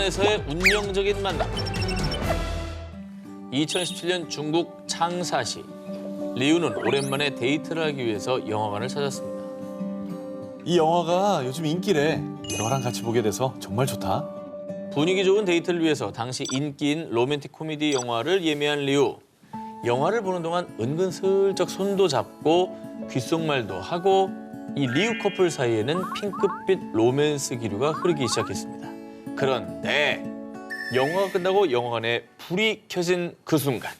안에서의 운명적인 만남. 2017년 중국 창사시. 리우는 오랜만에 데이트를 하기 위해서 영화관을 찾았습니다. 이 영화가 요즘 인기래. 너랑 같이 보게 돼서 정말 좋다. 분위기 좋은 데이트를 위해서 당시 인기인 로맨틱 코미디 영화를 예매한 리우. 영화를 보는 동안 은근슬쩍 손도 잡고 귓속말도 하고 이 리우 커플 사이에는 핑크빛 로맨스 기류가 흐르기 시작했습니다. 그런데 영화가 끝나고 영화관에 불이 켜진 그 순간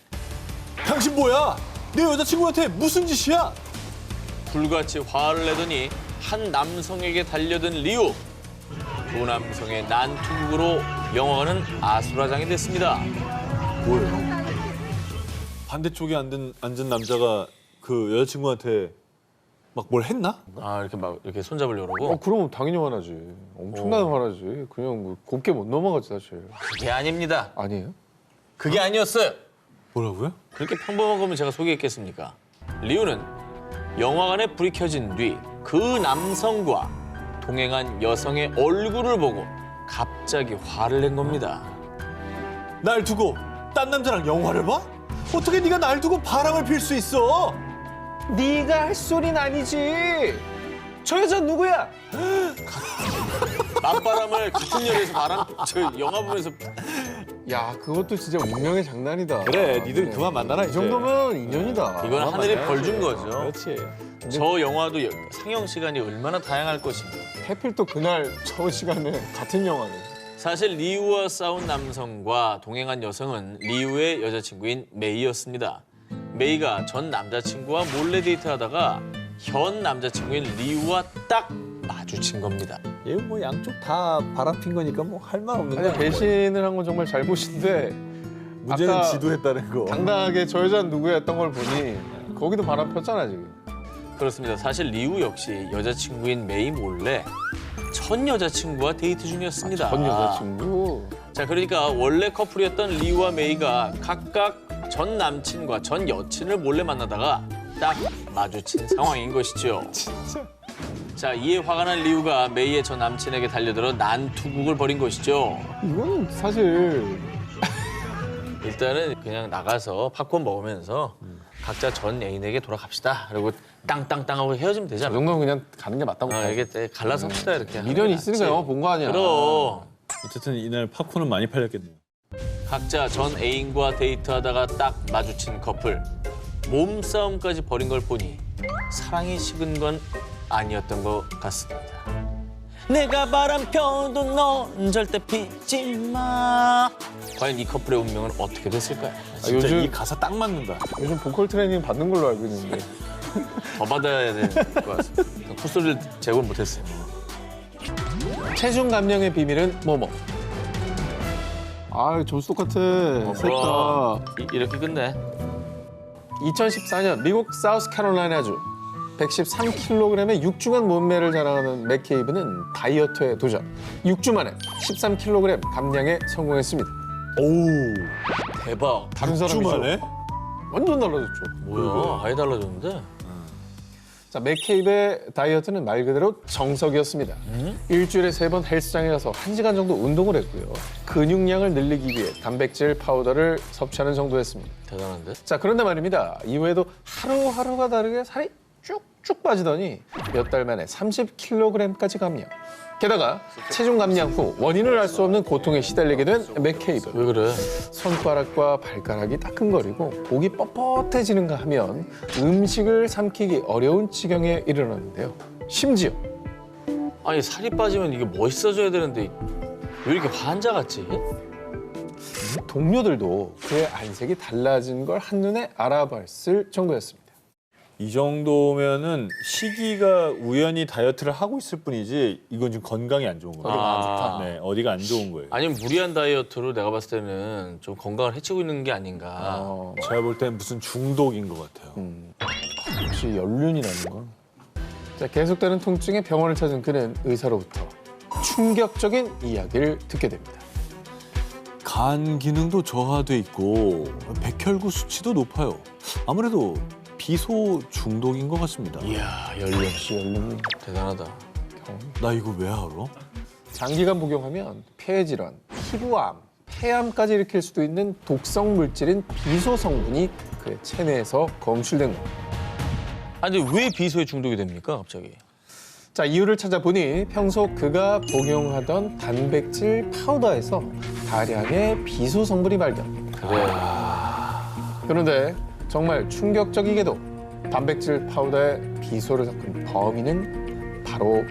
당신 뭐야? 내 여자친구한테 무슨 짓이야? 불같이 화를 내더니 한 남성에게 달려든 리우. 두 남성의 난투극으로 영화관은 아수라장이 됐습니다. 뭐예요? 반대쪽에 앉은 남자가 그 여자친구한테 막 뭘 했나? 아 이렇게 막 이렇게 손잡으려고 그러고? 그럼 당연히 화나지. 엄청나게 화나지. 그냥 뭐 곱게 못 넘어가지 사실. 그게 아닙니다. 아니에요? 그게 아니었어요. 뭐라고요? 그렇게 평범한 거면 제가 소개했겠습니까? 리우는 영화관에 불이 켜진 뒤 그 남성과 동행한 여성의 얼굴을 보고 갑자기 화를 낸 겁니다. 날 두고 딴 남자랑 영화를 봐? 어떻게 네가 날 두고 바람을 필 수 있어? 네가 할 소린 아니지. 저 여자 누구야? 맞바람을 같은 열에서 저 영화 보면서 야, 그것도 진짜 운명의 장난이다. 그래, 니들 그만 만나라 이 이제. 정도면 인연이다. 이건 하늘이 벌 준 거죠. 그렇지. 저 영화도 상영 시간이 얼마나 다양할 것입니다. 해필 또 그날 저 시간에 같은 영화네. 사실 리우와 싸운 남성과 동행한 여성은 리우의 여자친구인 메이였습니다. 메이가 전 남자친구와 몰래 데이트하다가 현 남자친구인 리우와 딱 마주친 겁니다. 이거 뭐 양쪽 다 바람 핀 거니까 뭐 할 말 없는 아니, 거야. 배신을 한 건 정말 잘못인데 문제는 아까 지도했다는 거. 당당하게 저 여자는 누구야 했던 걸 보니 거기도 바람 폈잖아 지금. 그렇습니다. 사실 리우 역시 여자친구인 메이 몰래 전 여자친구와 데이트 중이었습니다. 전 여자친구. 자, 그러니까 원래 커플이었던 리우와 메이가 각각 전 남친과 전 여친을 몰래 만나다가 딱 마주친 상황인 것이죠. 진짜. 자, 이에 화가 난 리우가 메이의 전 남친에게 달려들어 난투극을 벌인 것이죠. 이거는 사실 일단은 그냥 나가서 팝콘 먹으면서 각자 전 애인에게 돌아갑시다. 그리고 땅땅땅하고 헤어지면 저 되잖아. 정도면 그냥 가는 게 맞다고 봐요. 이게 갈라서 합시다 이렇게. 미련이 있으니까 영화 본 거 아니야. 그럼. 어쨌든 이날 팝콘은 많이 팔렸겠네요. 각자 전 애인과 데이트하다가 딱 마주친 커플. 몸싸움까지 벌인 걸 보니 사랑이 식은 건 아니었던 것 같습니다. 내가 바람 펴도 넌 절대 피지 마. 과연 이 커플의 운명은 어떻게 됐을까요? 진짜 요즘- 이 가사 딱 맞는다. 요즘 보컬 트레이닝 받는 걸로 알고 있는데. 더 받아야 될 것 같습니다. 콧소리를 제공 못했어요. 체중 감량의 비밀은 뭐뭐. 아, 점수 똑같아. 셋 다. 이렇게 끝내. 2014년 미국 사우스캐롤라이나주 113kg의 육중한 몸매를 자랑하는 맥케이브는 다이어트에 도전. 6주 만에 13kg 감량에 성공했습니다. 오. 대박. 다른 사람이죠. 주만에? 완전 달라졌죠. 뭐야? 아예 달라졌는데? 자, 맥케이브의 다이어트는 말 그대로 정석이었습니다. 일주일에 3번 헬스장에 가서 1시간 정도 운동을 했고요. 근육량을 늘리기 위해 단백질 파우더를 섭취하는 정도였습니다. 대단한데? 자, 그런데 말입니다. 이후에도 하루하루가 다르게 살이 쭉쭉 빠지더니 몇 달 만에 30kg까지 감량. 게다가 체중 감량 후 원인을 알 수 없는 고통에 시달리게 된 맥케이브. 왜 그래? 손가락과 발가락이 따끔거리고 목이 뻣뻣해지는가 하면 음식을 삼키기 어려운 지경에 이르렀는데요. 심지어 아니 살이 빠지면 이게 멋있어져야 되는데 왜 이렇게 환자 같지? 동료들도 그의 안색이 달라진 걸 한눈에 알아봤을 정도였습니다. 이 정도면은 시기가 우연히 다이어트를 하고 있을 뿐이지 이건 지금 건강이 안 좋은 거예요. 어디가 안 좋다. 네, 어디가 안 좋은 거예요. 아니면 무리한 다이어트로 내가 봤을 때는 좀 건강을 해치고 있는 게 아닌가. 제가 볼 땐 무슨 중독인 것 같아요. 역시 연륜이라는 건. 자, 계속되는 통증에 병원을 찾은 그는 의사로부터 충격적인 이야기를 듣게 됩니다. 간 기능도 저하돼 있고 백혈구 수치도 높아요. 아무래도 비소 중독인 것 같습니다. 이야 연륜 역시 연륜이 대단하다. 나 이거 왜 알아? 장기간 복용하면 폐질환, 피부암, 폐암까지 일으킬 수도 있는 독성 물질인 비소 성분이 그의 체내에서 검출된 겁니다. 아니 근데 왜 비소에 중독이 됩니까 갑자기? 자, 이유를 찾아보니 평소 그가 복용하던 단백질 파우더에서 다량의 비소 성분이 발견. 그래. 그런데 정말 충격적이게도 단백질 파우더에 비소를 섞은 범인은 바로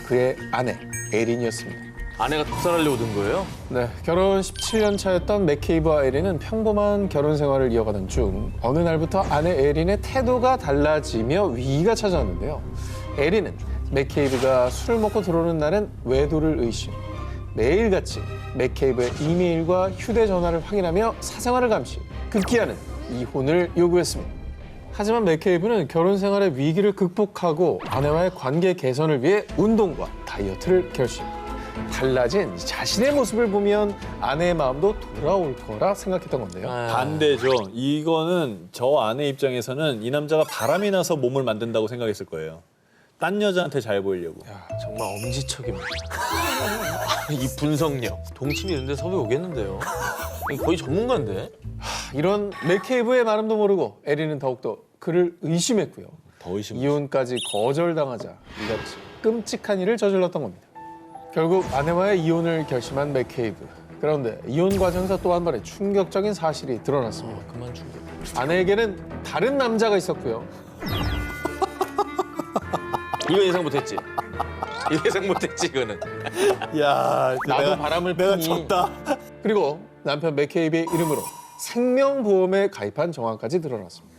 그의 아내 에린이었습니다. 아내가 독살하려고 든 거예요? 네, 결혼 17년 차였던 맥케이브와 에린은 평범한 결혼 생활을 이어가던 중 어느 날부터 아내 에린의 태도가 달라지며 위기가 찾아왔는데요. 에린은 맥케이브가 술을 먹고 들어오는 날엔 외도를 의심, 매일같이 맥케이브의 이메일과 휴대전화를 확인하며 사생활을 감시, 급기야는 이혼을 요구했습니다. 하지만 맥케이브는 결혼 생활의 위기를 극복하고 아내와의 관계 개선을 위해 운동과 다이어트를 결심. 달라진 자신의 모습을 보면 아내의 마음도 돌아올 거라 생각했던 건데요. 반대죠. 이거는 저 아내 입장에서는 이 남자가 바람이 나서 몸을 만든다고 생각했을 거예요. 딴 여자한테 잘 보이려고. 야, 정말 엄지척입니다. 이 분석력. 동치미 이런 데 섭외 오겠는데요? 이거 거의 전문가인데? 이런 맥케이브의 마음도 모르고 에린은 더욱더 그를 의심했고요. 더 의심. 이혼까지 거절당하자 이같이 끔찍한 일을 저질렀던 겁니다. 결국 아내와의 이혼을 결심한 맥케이브. 그런데 이혼 과정에서 또 한 번의 충격적인 사실이 드러났습니다. 그만 충격. 아내에게는 다른 남자가 있었고요. 이거 예상 못했지? 이거 예상 못했지 이거는. 야, 나도 바람을 내가 피니. 졌다. 그리고 남편 맥케이브의 이름으로 생명보험에 가입한 정황까지 드러났습니다.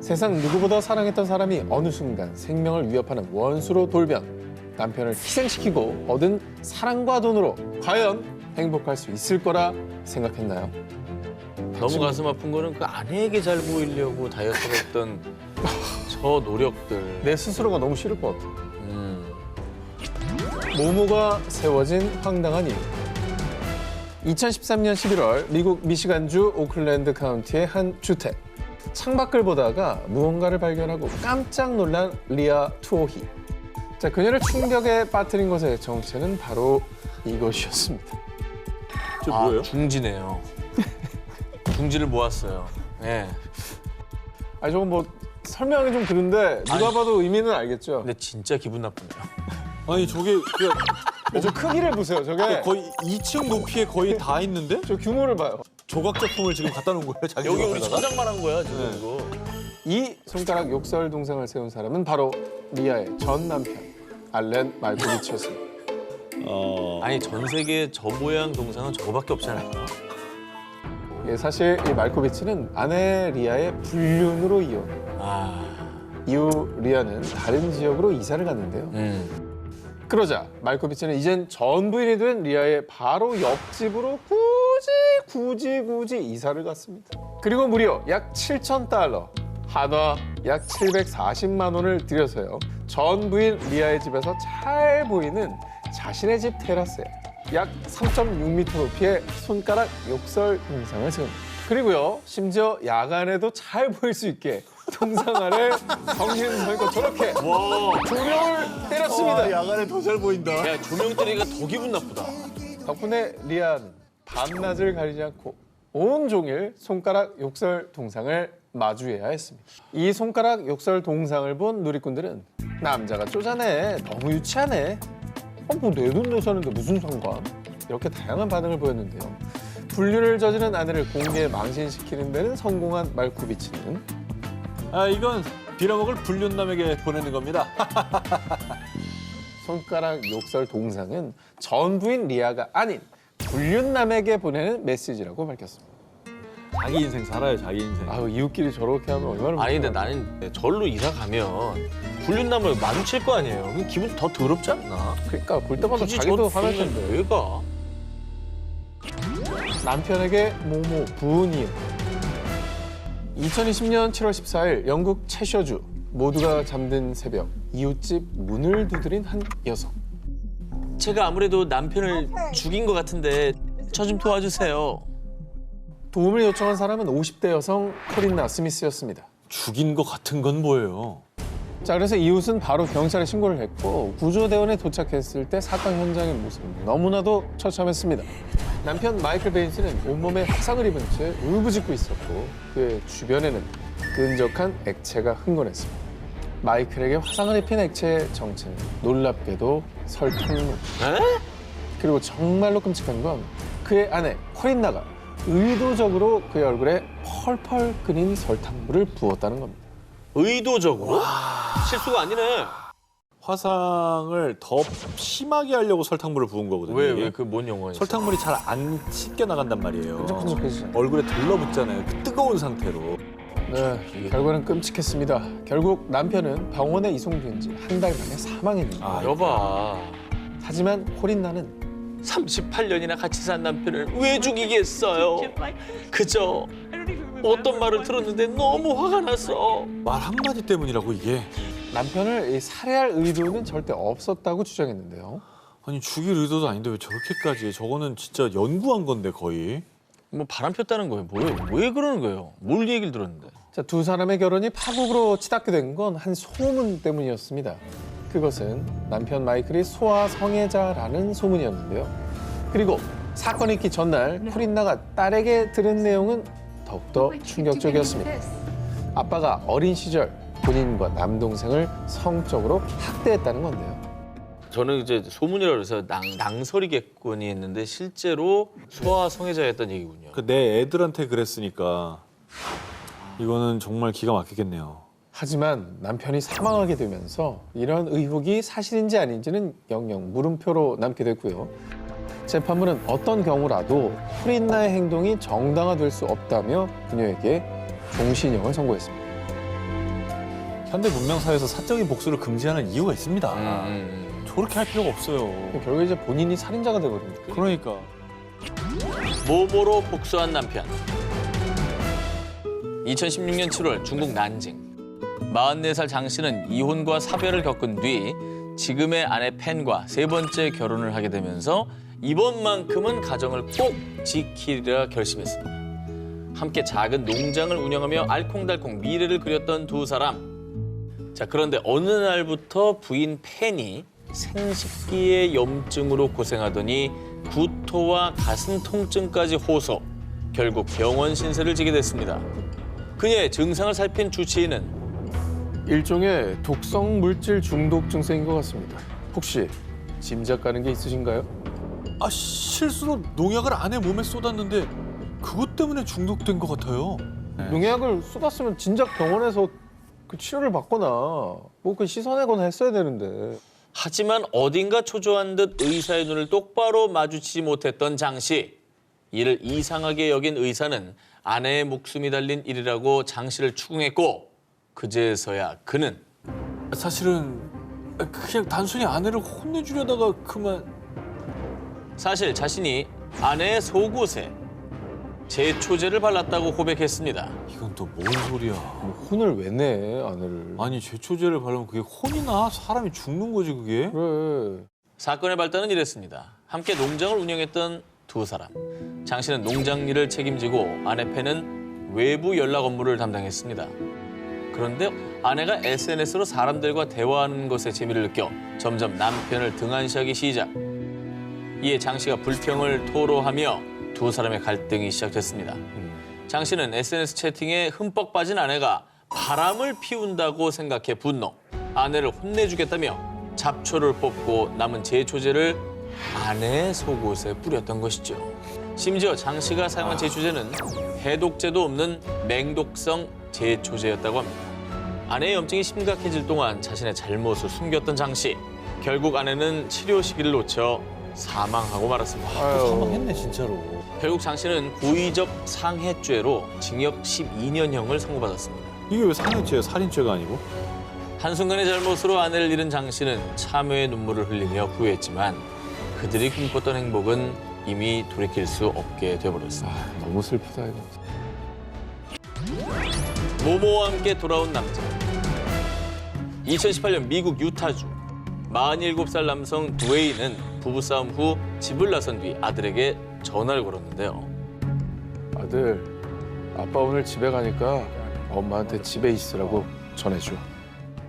세상 누구보다 사랑했던 사람이 어느 순간 생명을 위협하는 원수로 돌변. 남편을 희생시키고 얻은 사랑과 돈으로 과연 행복할 수 있을 거라 생각했나요? 너무 가슴 아픈 거는 그 아내에게 잘 보이려고 다이어트를 했던 저 노력들. 내 스스로가 너무 싫을 것 같아. 모모가 세워진 황당한 이유. 2013년 11월 미국 미시간주 오클랜드 카운티의 한 주택. 창밖을 보다가 무언가를 발견하고 깜짝 놀란 리아 투오히. 자, 그녀를 충격에 빠뜨린 것의 정체는 바로 이것이었습니다. 저 뭐예요? 중지네요. 중지를 모았어요. 네. 아니, 저건 뭐 설명하기 좀 그런데 누가 아니. 봐도 의미는 알겠죠? 근데 진짜 기분 나쁘네요. 아니 저게 그냥 저 크기를 보세요, 저게. 거의 2층 높이에 거의 다 있는데? 저 규모를 봐요. 조각 제품을 지금 갖다 놓은 거예요? 자기 여기 우리 집에다가? 천장만 한 거야 지금 네. 이거. 이 손가락 욕설 동상을 세운 사람은 바로 리아의 전 남편 알렌 말코비치였습니다. 아니 전 세계 저 모양 동상은 저거밖에 없잖아요. 예, 사실 이 말코비치는 아내 리아의 불륜으로 이혼. 아, 이후 리아는 다른 지역으로 이사를 갔는데요. 그러자 말코비치는 이젠 전 부인이 된 리아의 바로 옆집으로 굳이 이사를 갔습니다. 그리고 무려 약 7,000달러, 한화 약 740만 원을 들여서요. 전 부인 리아의 집에서 잘 보이는 자신의 집 테라스에 약 3.6m 높이의 손가락 욕설 동상을 세웁니다. 그리고요, 심지어 야간에도 잘 보일 수 있게 동상 아래 정신성과 저렇게 조명을 때렸습니다. 야간에 더 잘 보인다. 야 조명 때리기가 더 기분 나쁘다. 덕분에 리아는 밤낮을 가리지 않고 온종일 손가락 욕설 동상을 마주해야 했습니다. 이 손가락 욕설 동상을 본 누리꾼들은 남자가 쪼잔해, 너무 유치하네, 뭐 내 돈 내사는데 무슨 상관? 이렇게 다양한 반응을 보였는데요. 불륜을 저지른 아내를 공개에 망신시키는 데는 성공한 말코비치는 아 이건 빌어먹을 불륜남에게 보내는 겁니다. 손가락 욕설 동상은 전 부인 리아가 아닌 불륜남에게 보내는 메시지라고 밝혔습니다. 자기 인생 살아요, 자기 인생. 아우, 이웃끼리 저렇게 하면 얼마나 아니 근데 무서워요. 나는 절로 이사 가면 불륜남을 마주칠 거 아니에요. 그럼 기분 더 더럽지 않나? 그러니까 볼 때마다 굳이 자기도 저 화날 불륜을 텐데. 왜 가? 남편에게 모모 부은 이유. 2020년 7월 14일 영국 채셔주 모두가 잠든 새벽 이웃집 문을 두드린 한 여성. 제가 아무래도 남편을 죽인 것 같은데 저 좀 도와주세요. 도움을 요청한 사람은 50대 여성 코린나 스미스였습니다. 죽인 거 같은 건 뭐예요? 자, 그래서 이웃은 바로 경찰에 신고를 했고 구조대원에 도착했을 때 사건 현장의 모습은 너무나도 처참했습니다. 남편 마이클 베인스는 온몸에 화상을 입은 채 울부짖고 있었고 그의 주변에는 끈적한 액체가 흥건했습니다. 마이클에게 화상을 입힌 액체의 정체는 놀랍게도 설탕물. 그리고 정말로 끔찍한 건 그의 아내 코린나가 의도적으로 그의 얼굴에 펄펄 끓인 설탕물을 부었다는 겁니다. 의도적으로? 실수가 아니네. 화상을 더 심하게 하려고 설탕물을 부은 거거든요. 왜 이게. 그 뭔 영화였어? 설탕물이 잘 안 씻겨 나간단 말이에요. 끈적끈적해지잖아요. 얼굴에 들러붙잖아요. 그 뜨거운 상태로. 네, 결과는 끔찍했습니다. 결국 남편은 병원에 이송된 지 한 달 만에 사망했는데 여봐. 하지만 코린나는 38년이나 같이 산 남편을 왜 죽이겠어요? 그저 어떤 말을 들었는데 너무 화가 났어. 말 한마디 때문이라고 이게. 남편을 살해할 의도는 절대 없었다고 주장했는데요. 아니 죽일 의도도 아닌데 왜 저렇게까지 해? 저거는 진짜 연구한 건데 거의. 뭐 바람 폈다는 거예요. 뭐예요? 왜 그러는 거예요? 뭘 얘기를 들었는데? 자, 두 사람의 결혼이 파국으로 치닫게 된 건 한 소문 때문이었습니다. 그것은 남편 마이클이 소아 성애자라는 소문이었는데요. 그리고 사건이 있기 전날 코린나가 딸에게 들은 내용은 더욱더 충격적이었습니다. 아빠가 어린 시절 본인과 남동생을 성적으로 학대했다는 건데요. 저는 이제 소문이라고 해서 낭설이겠거니 했는데 실제로 소아 성애자였던 얘기군요. 그 내 애들한테 그랬으니까 이거는 정말 기가 막히겠네요. 하지만 남편이 사망하게 되면서 이런 의혹이 사실인지 아닌지는 영영 물음표로 남게 됐고요. 재판부는 어떤 경우라도 코린나의 행동이 정당화될 수 없다며 그녀에게 종신형을 선고했습니다. 현대 문명사회에서 사적인 복수를 금지하는 이유가 있습니다. 저렇게 할 필요가 없어요. 결국에 이제 본인이 살인자가 되거든요. 그러니까. 모모로 복수한 남편. 2016년 7월 중국 난징. 44살 장 씨는 이혼과 사별을 겪은 뒤 지금의 아내 펜과 세 번째 결혼을 하게 되면서 이번만큼은 가정을 꼭 지키리라 결심했습니다. 함께 작은 농장을 운영하며 알콩달콩 미래를 그렸던 두 사람. 자, 그런데 어느 날부터 부인 펜이 생식기의 염증으로 고생하더니 구토와 가슴 통증까지 호소. 결국 병원 신세를 지게 됐습니다. 그녀의 증상을 살핀 주치의는 일종의 독성 물질 중독 증세인 것 같습니다. 혹시 짐작 가는 게 있으신가요? 아 실수로 농약을 아내 몸에 쏟았는데 그것 때문에 중독된 것 같아요. 농약을 쏟았으면 진작 병원에서 그 치료를 받거나 뭐 그 씻어내거나 했어야 되는데. 하지만 어딘가 초조한 듯 의사의 눈을 똑바로 마주치지 못했던 장 씨. 이를 이상하게 여긴 의사는 아내의 목숨이 달린 일이라고 장 씨를 추궁했고 그제서야 그는 사실은 그냥 단순히 아내를 혼내주려다가 그만. 사실 자신이 아내의 속옷에 제초제를 발랐다고 고백했습니다. 이건 또 뭔 소리야. 뭐 혼을 왜 내, 아내를. 아니 제초제를 바르면 그게 혼이나 사람이 죽는 거지 그게. 그래. 사건의 발단은 이랬습니다. 함께 농장을 운영했던 두 사람. 장 씨는 농장 일을 책임지고 아내 펜은 외부 연락 업무를 담당했습니다. 그런데 아내가 SNS로 사람들과 대화하는 것에 재미를 느껴 점점 남편을 등한시하기 시작. 이에 장 씨가 불평을 토로하며 두 사람의 갈등이 시작됐습니다. 장 씨는 SNS 채팅에 흠뻑 빠진 아내가 바람을 피운다고 생각해 분노. 아내를 혼내주겠다며 잡초를 뽑고 남은 제초제를 아내의 속옷에 뿌렸던 것이죠. 심지어 장 씨가 사용한 제초제는 해독제도 없는 맹독성 제초제였다고 합니다. 아내의 염증이 심각해질 동안 자신의 잘못을 숨겼던 장 씨. 결국 아내는 치료 시기를 놓쳐 사망하고 말았습니다. 사망했네 진짜로. 결국 장 씨는 고의적 상해죄로 징역 12년형을 선고받았습니다. 이게 왜 상해죄야 살인죄가 아니고? 한순간의 잘못으로 아내를 잃은 장 씨는 참회의 눈물을 흘리며 후회했지만 그들이 꿈꿨던 행복은 이미 돌이킬 수 없게 되어버렸습니다. 너무 슬프다 이거. 모모와 함께 돌아온 남자. 2018년 미국 유타주. 47살 남성 드웨이는 부부싸움 후 집을 나선 뒤 아들에게 전화를 걸었는데요. 아들, 아빠 오늘 집에 가니까 엄마한테 집에 있으라고 전해줘.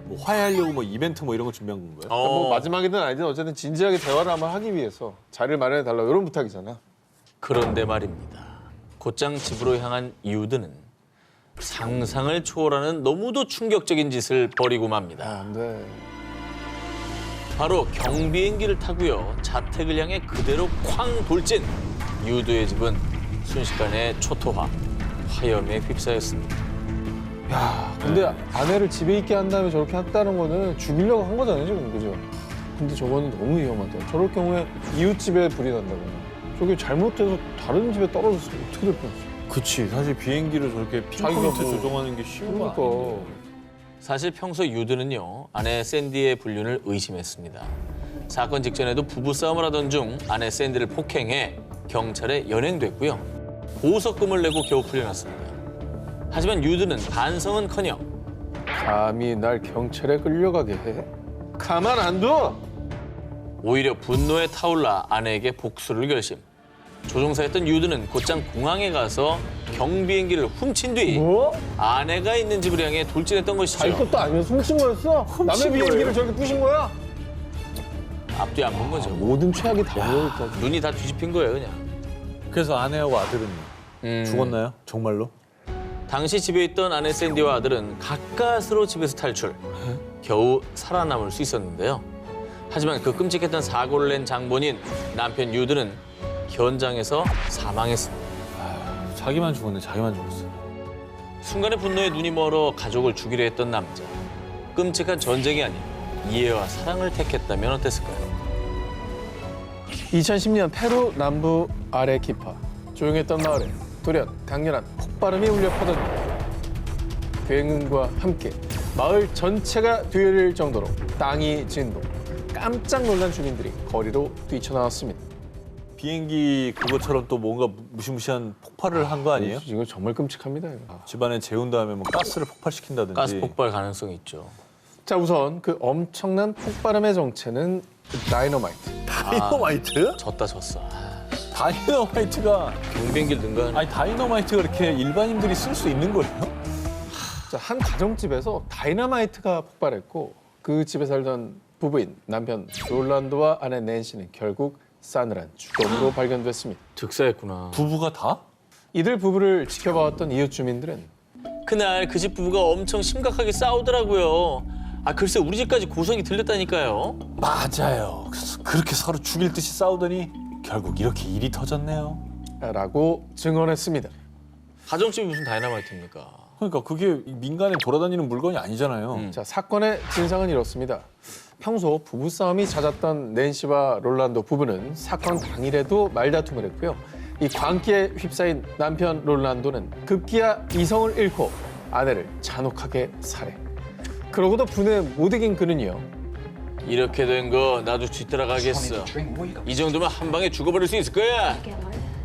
뭐 화해하려고 뭐 이벤트 뭐 이런 거 준비한 건가요? 뭐 마지막이든 아니든 어쨌든 진지하게 대화를 한번 하기 위해서 자리를 마련해 달라 이런 부탁이잖아. 그런데 말입니다. 곧장 집으로 향한 유드는 상상을 초월하는 너무도 충격적인 짓을 벌이고 맙니다. 안 돼. 바로 경비행기를 타고요. 자택을 향해 그대로 쾅 돌진. 유드의 집은 순식간에 초토화, 화염에 휩싸였습니다. 야, 근데 아내를 집에 있게 한 다음에 저렇게 했다는 거는 죽이려고 한 거잖아요, 지금. 그죠? 근데 저거는 너무 위험하다. 저럴 경우에 이웃집에 불이 난다거나 저게 잘못해서 다른 집에 떨어졌으면 어떻게 될 뻔했어. 그치. 사실 비행기를 저렇게 자기가 핀포인트 뭐- 조종하는 게 쉬운 거 그러니까. 아닌데. 사실 평소 유드는요. 아내 샌디의 불륜을 의심했습니다. 사건 직전에도 부부싸움을 하던 중 아내 샌디를 폭행해 경찰에 연행됐고요. 보석금을 내고 겨우 풀려났습니다. 하지만 유드는 반성은커녕 감히 날 경찰에 끌려가게 해? 가만 안 둬! 오히려 분노에 타올라 아내에게 복수를 결심. 조종사였던 유드는 곧장 공항에 가서 경비행기를 훔친 뒤 뭐? 아내가 있는 집을 향해 돌진했던 자기 것이죠. 것도 아니면서 훔친 거였어? 남의 비행기를 저렇게 부신 거야? 앞뒤 안 본 거죠. 모든 최악이 다 모여있다. 눈이 다 뒤집힌 거예요, 그냥. 그래서 아내하고 아들은 죽었나요? 정말로? 당시 집에 있던 아내 샌디와 아들은 가까스로 집에서 탈출. 겨우 살아남을 수 있었는데요. 하지만 그 끔찍했던 사고를 낸 장본인 남편 유드는 현장에서 사망했습니다. 자기만 죽었네. 자기만 죽었어. 순간의 분노에 눈이 멀어 가족을 죽이려 했던 남자. 끔찍한 전쟁이 아닌 이해와 사랑을 택했다면 어땠을까요? 2010년 페루 남부 아레키파. 조용했던 마을에 돌연 강렬한 폭발음이 울려 퍼졌다. 굉음과 함께 마을 전체가 뒤를 정도로 땅이 진동. 깜짝 놀란 주민들이 거리로 뛰쳐나왔습니다. 비행기 그것처럼 또 뭔가 무시무시한 폭발을 한 거 아니에요? 이거 정말 끔찍합니다. 이거. 집안에 재운 다음에 뭐 가스를 폭발시킨다든지. 가스 폭발 가능성이 있죠. 자, 우선 그 엄청난 폭발음의 정체는 다이너마이트. 다이너마이트? 졌다 졌어. 다이너마이트가 경비행기를 능가하는. 아니 다이너마이트가 이렇게 일반인들이 쓸 수 있는 거예요? 자, 한 가정집에서 다이너마이트가 폭발했고 그 집에 살던 부부인 남편 롤란도와 아내 낸시는 결국 싸늘한 죽음으로 발견됐습니다. 득사했구나. 부부가 다? 이들 부부를 지켜봐왔던 이웃 주민들은 그날 그 집 부부가 엄청 심각하게 싸우더라고요. 아 글쎄 우리 집까지 고성이 들렸다니까요. 맞아요. 그렇게 서로 죽일 듯이 싸우더니 결국 이렇게 일이 터졌네요. 라고 증언했습니다. 가정집이 무슨 다이너마이트입니까? 그러니까 그게 민간에 돌아다니는 물건이 아니잖아요. 자, 사건의 진상은 이렇습니다. 평소 부부싸움이 잦았던 낸시와 롤란도 부부는 사건 당일에도 말다툼을 했고요. 이 광기에 휩싸인 남편 롤란도는 급기야 이성을 잃고 아내를 잔혹하게 살해. 그러고도 분에 못 이긴 그는요. 이렇게 된 거 나도 뒤따라가겠어. 이 정도면 한 방에 죽어버릴 수 있을 거야.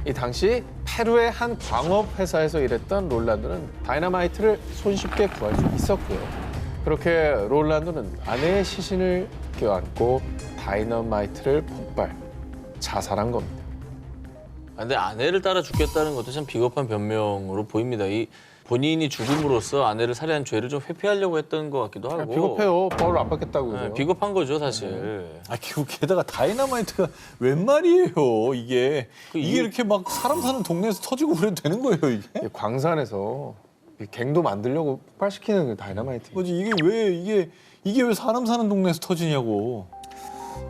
이 당시 페루의 한 광업 회사에서 일했던 롤란도는 다이너마이트를 손쉽게 구할 수 있었고요. 그렇게 롤란도는 아내의 시신을 껴안고 다이너마이트를 폭발, 자살한 겁니다. 아, 근데 아내를 따라 죽겠다는 것도 참 비겁한 변명으로 보입니다. 이 본인이 죽음으로써 아내를 살해한 죄를 좀 회피하려고 했던 것 같기도 하고. 비겁해요. 벌을 안 받겠다고요. 네, 비겁한 거죠 사실. 아, 게다가 다이너마이트가 웬 말이에요, 이게. 그 이게 이유- 이렇게 막 사람 사는 동네에서 터지고 그래도 되는 거예요, 이게? 이 광산에서 이 갱도 만들려고 폭발시키는 그 다이너마이트. 뭐지, 이게 왜 사람 사는 동네에서 터지냐고.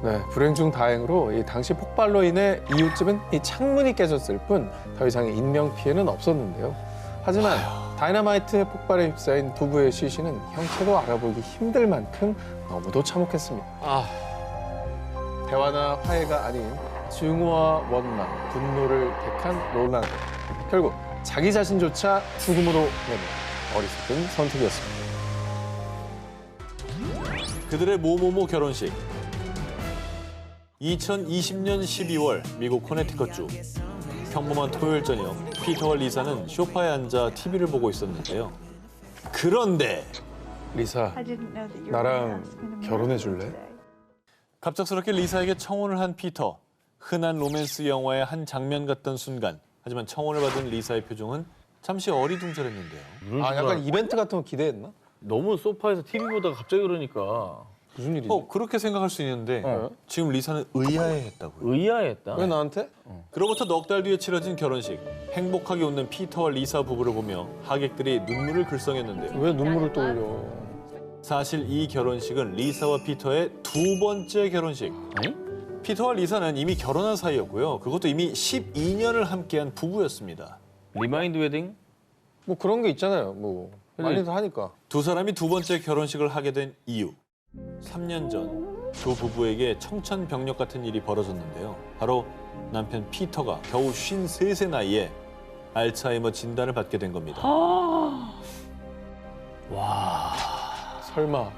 네, 불행 중 다행으로 이 당시 폭발로 인해 이웃집은 이 창문이 깨졌을 뿐 더 이상의 인명 피해는 없었는데요. 하지만 다이너마이트 폭발에 휩싸인 부부의 시신은 형체도 알아보기 힘들 만큼 너무도 참혹했습니다. 아 대화나 화해가 아닌 증오와 원망, 분노를 택한 롤란도. 결국 자기 자신조차 죽음으로 내는 어리석은 선택이었습니다. 그들의 모모모 결혼식. 2020년 12월 미국 코네티컷주. 평범한 토요일 저녁 피터와 리사는 소파에 앉아 TV를 보고 있었는데요. 그런데 리사, 나랑 결혼해 줄래? 갑작스럽게 리사에게 청혼을 한 피터. 흔한 로맨스 영화의 한 장면 같던 순간. 하지만 청혼을 받은 리사의 표정은 잠시 어리둥절했는데요. 아, 약간 이벤트 같은 거 기대했나? 너무 소파에서 TV 보다가 갑자기 그러니까 무슨 일이지? 그렇게 생각할 수 있는데 어. 지금 리사는 의아해했다고요. 의아했다. 왜 나한테? 그로부터 넉 달 뒤에 치러진 결혼식. 행복하게 웃는 피터와 리사 부부를 보며 하객들이 눈물을 글썽였는데요. 왜 눈물을 또 흘려? 사실 이 결혼식은 리사와 피터의 두 번째 결혼식. 응? 피터와 리사는 이미 결혼한 사이였고요. 그것도 이미 12년을 함께한 부부였습니다. 리마인드 웨딩? 뭐 그런 게 있잖아요. 뭐 많이들 하니까. 두 사람이 두 번째 결혼식을 하게 된 이유. 3년 전 두 부부에게 청천벽력 같은 일이 벌어졌는데요. 바로 남편 피터가 겨우 53세 나이에 알츠하이머 진단을 받게 된 겁니다. 와. 설마.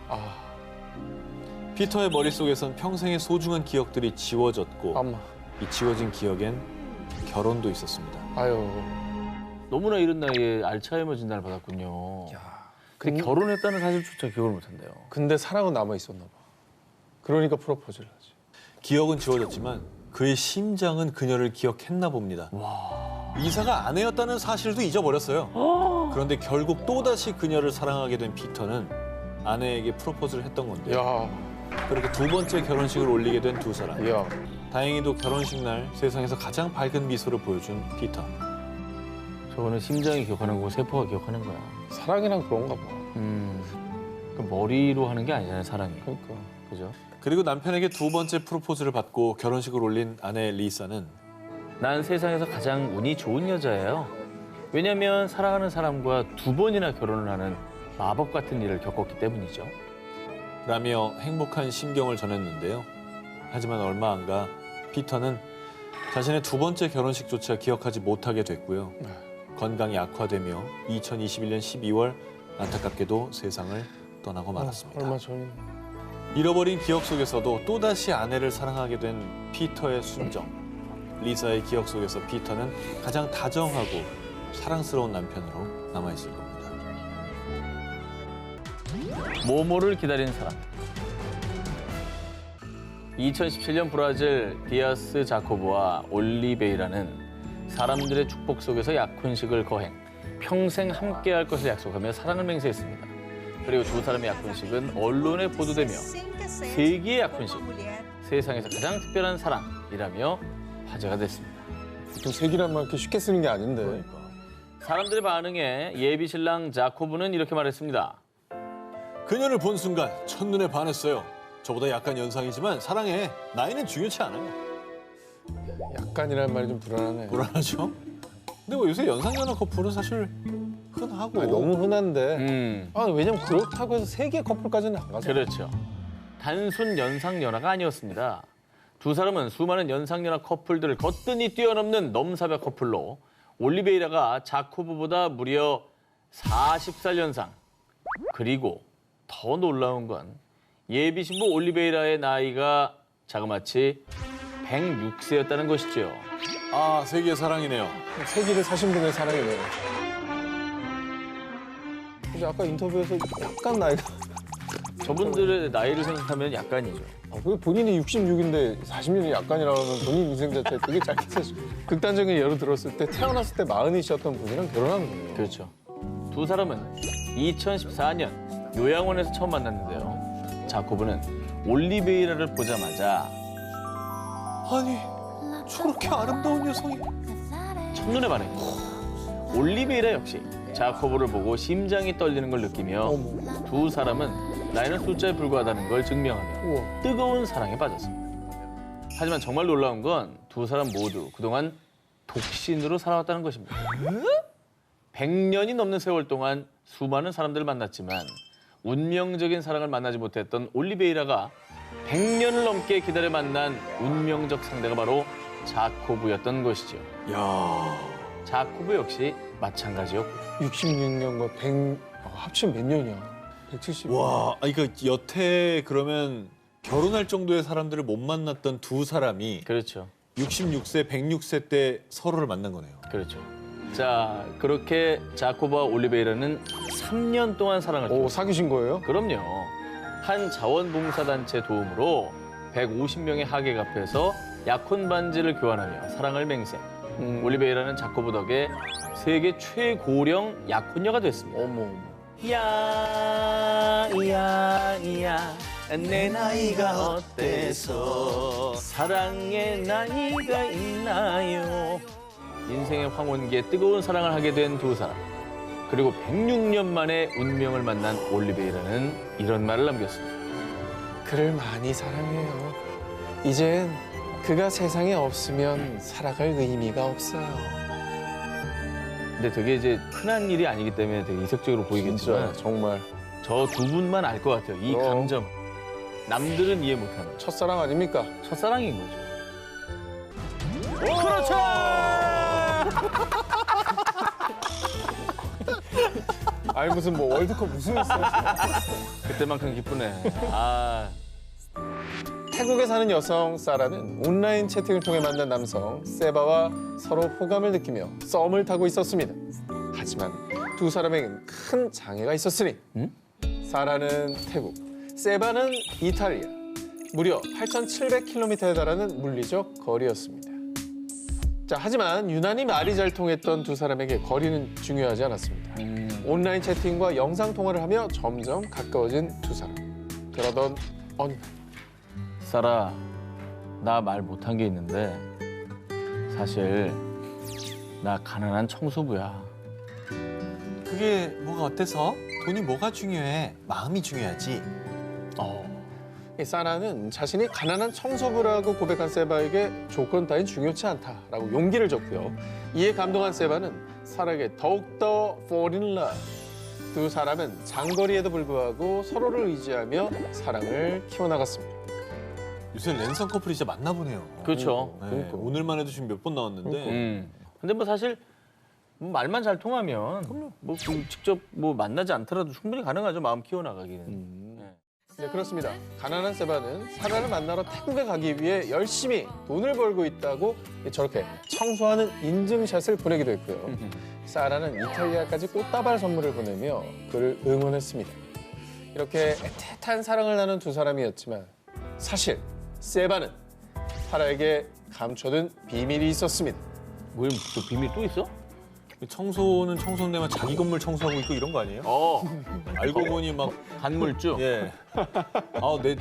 피터의 머릿속에선 평생의 소중한 기억들이 지워졌고 엄마. 이 지워진 기억엔 결혼도 있었습니다. 아유. 너무나 이른 나이에 알츠하이머 진단을 받았군요. 근데 결혼했다는 사실조차 기억을 못한대요. 근데 사랑은 남아 있었나 봐. 그러니까 프로포즈를 하지. 기억은 지워졌지만 그의 심장은 그녀를 기억했나 봅니다. 리사가 아내였다는 사실도 잊어버렸어요. 그런데 결국 또다시 그녀를 사랑하게 된 피터는 아내에게 프로포즈를 했던 건데요. 야, 그렇게 두 번째 결혼식을 올리게 된 두 사람. 야. 다행히도 결혼식 날 세상에서 가장 밝은 미소를 보여준 피터. 저거는 심장이 기억하는 거고 세포가 기억하는 거야. 사랑이란 그런가 봐. 그 머리로 하는 게 아니잖아요, 사랑이. 그러니까. 그죠? 그리고 남편에게 두 번째 프로포즈를 받고 결혼식을 올린 아내 리사는 난 세상에서 가장 운이 좋은 여자예요. 왜냐면 사랑하는 사람과 두 번이나 결혼을 하는 마법 같은 일을 겪었기 때문이죠. 라며 행복한 심경을 전했는데요. 하지만 얼마 안 가 피터는 자신의 두 번째 결혼식조차 기억하지 못하게 됐고요. 건강이 악화되며 2021년 12월 안타깝게도 세상을 떠나고 말았습니다. 얼마 전에. 잃어버린 기억 속에서도 또다시 아내를 사랑하게 된 피터의 순정. 리사의 기억 속에서 피터는 가장 다정하고 사랑스러운 남편으로 남아있을 겁니다. 모모를 기다린 사람. 2017년 브라질 디아스 자코브와 올리베이라는 사람들의 축복 속에서 약혼식을 거행, 평생 함께할 것을 약속하며 사랑을 맹세했습니다. 그리고 두 사람의 약혼식은 언론에 보도되며 세계의 약혼식, 세상에서 가장 특별한 사랑이라며 화제가 됐습니다. 보통 색이란 말 이렇게 쉽게 쓰는 게 아닌데. 사람들의 반응에 예비 신랑 자코브는 이렇게 말했습니다. 그녀를 본 순간 첫눈에 반했어요. 저보다 약간 연상이지만 사랑해. 나이는 중요치 않아요. 약간이란 말이 좀 불안하네. 불안하죠? 근데 뭐 요새 연상연하 커플은 사실 흔하고 아니, 너무 흔한데. 음, 왜냐면 그렇다고 해서 세계 커플까지는 안 가죠. 그렇죠. 단순 연상연하가 아니었습니다. 두 사람은 수많은 연상연하 커플들을 거뜬히 뛰어넘는 넘사벽 커플로 올리베이라가 자코브보다 무려 40살 연상. 그리고 더 놀라운 건 예비 신부 올리베이라의 나이가 자그마치 106세였다는 것이죠. 아, 세계의 사랑이네요. 세기를 사신 분의 사랑이네요. 근데 아까 인터뷰에서 약간 나이가. 저분들의 나이를 생각하면 약간이죠. 그게 본인이 66인데 40년이 약간이라고 하면 본인 인생 자체 되게 짧게 사실. 극단적인 예로 들었을 때 태어났을 때 40이셨던 분이랑 결혼한 거예요. 그렇죠. 두 사람은 2014년 요양원에서 처음 만났는데요. 자코브는 올리베이라를 보자마자 아니, 저렇게 아름다운 여성이. 첫눈에 반했고 올리베이라 역시 자코브를 보고 심장이 떨리는 걸 느끼며 두 사람은 나이는 숫자에 불과하다는 걸 증명하며 우와. 뜨거운 사랑에 빠졌습니다. 하지만 정말 놀라운 건 두 사람 모두 그동안 독신으로 살아왔다는 것입니다. 100년이 넘는 세월 동안 수많은 사람들을 만났지만 운명적인 사랑을 만나지 못했던 올리베이라가 100년을 넘게 기다려 만난 운명적 상대가 바로 자코브였던 것이죠. 야, 자코브 역시 마찬가지였고 66년과 100 합치면 몇 년이야? 170. 와, 그러니까 여태 그러면 결혼할 정도의 사람들을 못 만났던 두 사람이 그렇죠. 66세, 106세 때 서로를 만난 거네요. 그렇죠. 자, 그렇게 자코브와 올리베이라는 3년 동안 사랑을 오, 사귀신 거예요? 그럼요. 한 자원봉사단체 도움으로 150명의 하객 앞에서 약혼 반지를 교환하며 사랑을 맹세. 올리베이라는 자코브 덕에 세계 최고령 약혼녀가 됐습니다. 어머. 이야 내 나이가 어때서 사랑의 나이가 있나요? 인생의 황혼기에 뜨거운 사랑을 하게 된 두 사람. 그리고 106년 만에 운명을 만난 올리베이라는 이런 말을 남겼습니다. 그를 많이 사랑해요. 이젠 그가 세상에 없으면 살아갈 의미가 없어요. 근데 되게 이제 흔한 일이 아니기 때문에 되게 이색적으로 보이겠지만 정말 저 두 분만 알 것 같아요. 이 그럼. 감정. 남들은 이해 못하는 첫사랑 아닙니까? 첫사랑인 거죠. 그렇죠! 아니 무슨 뭐 월드컵 우승했어요. 그때만큼 기쁘네. 아, 태국에 사는 여성 사라는 온라인 채팅을 통해 만난 남성 세바와 서로 호감을 느끼며 썸을 타고 있었습니다. 하지만 두 사람에겐 큰 장애가 있었으니 사라는 태국, 세바는 이탈리아. 무려 8,700km에 달하는 물리적 거리였습니다. 자, 하지만 유난히 말이 잘 통했던 두 사람에게 거리는 중요하지 않았습니다. 온라인 채팅과 영상 통화를 하며 점점 가까워진 두 사람. 그러던 어느 날 사라, 나 말 못한 게 있는데 사실 나 가난한 청소부야. 그게 뭐가 어때서? 돈이 뭐가 중요해? 마음이 중요하지. 이 사라는 자신이 가난한 청소부라고 고백한 세바에게 조건 따윈 중요치 않다라고 용기를 줬고요. 이에 감동한 세바는 사라에게 더욱더 fall in love. 두 사람은 장거리에도 불구하고 서로를 의지하며 사랑을 키워나갔습니다. 요새 랜선 커플이 진짜 많나 보네요. 그렇죠. 네, 오늘만 해도 지금 몇 번 나왔는데 근데 뭐 사실 뭐 말만 잘 통하면 뭐 직접 뭐 만나지 않더라도 충분히 가능하죠. 마음 키워나가기는. 네, 그렇습니다. 가난한 세바는 사라를 만나러 태국에 가기 위해 열심히 돈을 벌고 있다고 저렇게 청소하는 인증샷을 보내기도 했고요. 사라는 이탈리아까지 꽃다발 선물을 보내며 그를 응원했습니다. 이렇게 애틋한 사랑을 나눈 두 사람이었지만 사실 세바는 사라에게 감춰둔 비밀이 있었습니다. 뭐야, 또 비밀 또 있어? 청소는 청소인데만 자기 건물 청소하고 있고 이런 거 아니에요? 알고 보니 막 간물주. 예.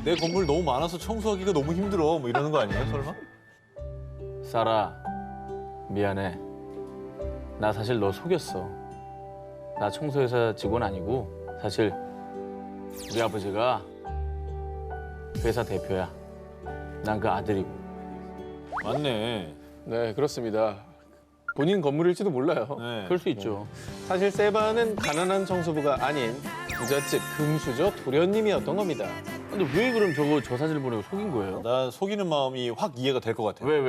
내 건물 너무 많아서 청소하기가 너무 힘들어. 뭐 이러는 거 아니에요, 설마? 사라, 미안해. 나 사실 너 속였어. 나 청소회사 직원 아니고 사실 우리 아버지가 회사 대표야. 난 그 아들이고. 맞네. 네, 그렇습니다. 본인 건물일지도 몰라요. 네. 그럴 수 있죠. 사실 세바는 가난한 청소부가 아닌 부잣집 금수저 도련님이었던 겁니다. 근데 왜 그럼 저 사진을 보내고 속인 거예요? 나 속이는 마음이 확 이해가 될 것 같아요. 왜?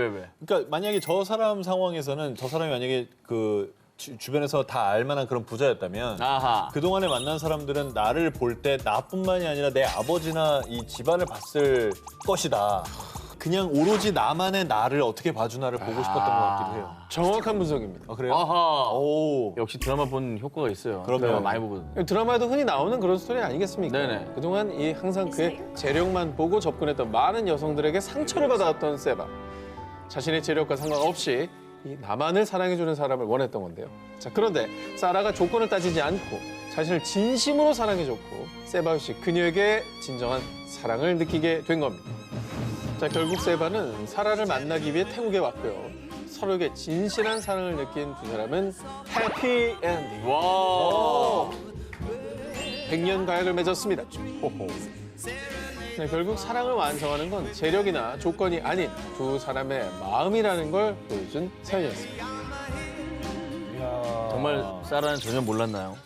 그러니까 만약에 저 사람 상황에서는 저 사람이 만약에 그 주변에서 다 알만한 그런 부자였다면 아하. 그동안에 만난 사람들은 나를 볼 때 나뿐만이 아니라 내 아버지나 이 집안을 봤을 것이다. 그냥 오로지 나만의 나를 어떻게 봐주나를 보고 싶었던 것 같기도 해요. 정확한 분석입니다. 아, 그래요? 아하. 오. 역시 드라마 본 효과가 있어요. 그럼요. 드라마 많이 보거든요. 드라마에도 흔히 나오는 그런 스토리 아니겠습니까? 네네. 그동안 항상 그의 재력만 보고 접근했던 많은 여성들에게 상처를 받아왔던 세바. 자신의 재력과 상관없이 이 나만을 사랑해주는 사람을 원했던 건데요. 자, 그런데 사라가 조건을 따지지 않고 자신을 진심으로 사랑해줬고 세바 역시 그녀에게 진정한 사랑을 느끼게 된 겁니다. 자, 결국 세바는 사라를 만나기 위해 태국에 왔고요. 서로에게 진실한 사랑을 느낀 두 사람은 해피 엔딩. 와. 100년 가약을 맺었습니다. 호호. 네, 결국 사랑을 완성하는 건 재력이나 조건이 아닌 두 사람의 마음이라는 걸 보여준 사연이었습니다. 이야. 정말 사라는 전혀 몰랐나요?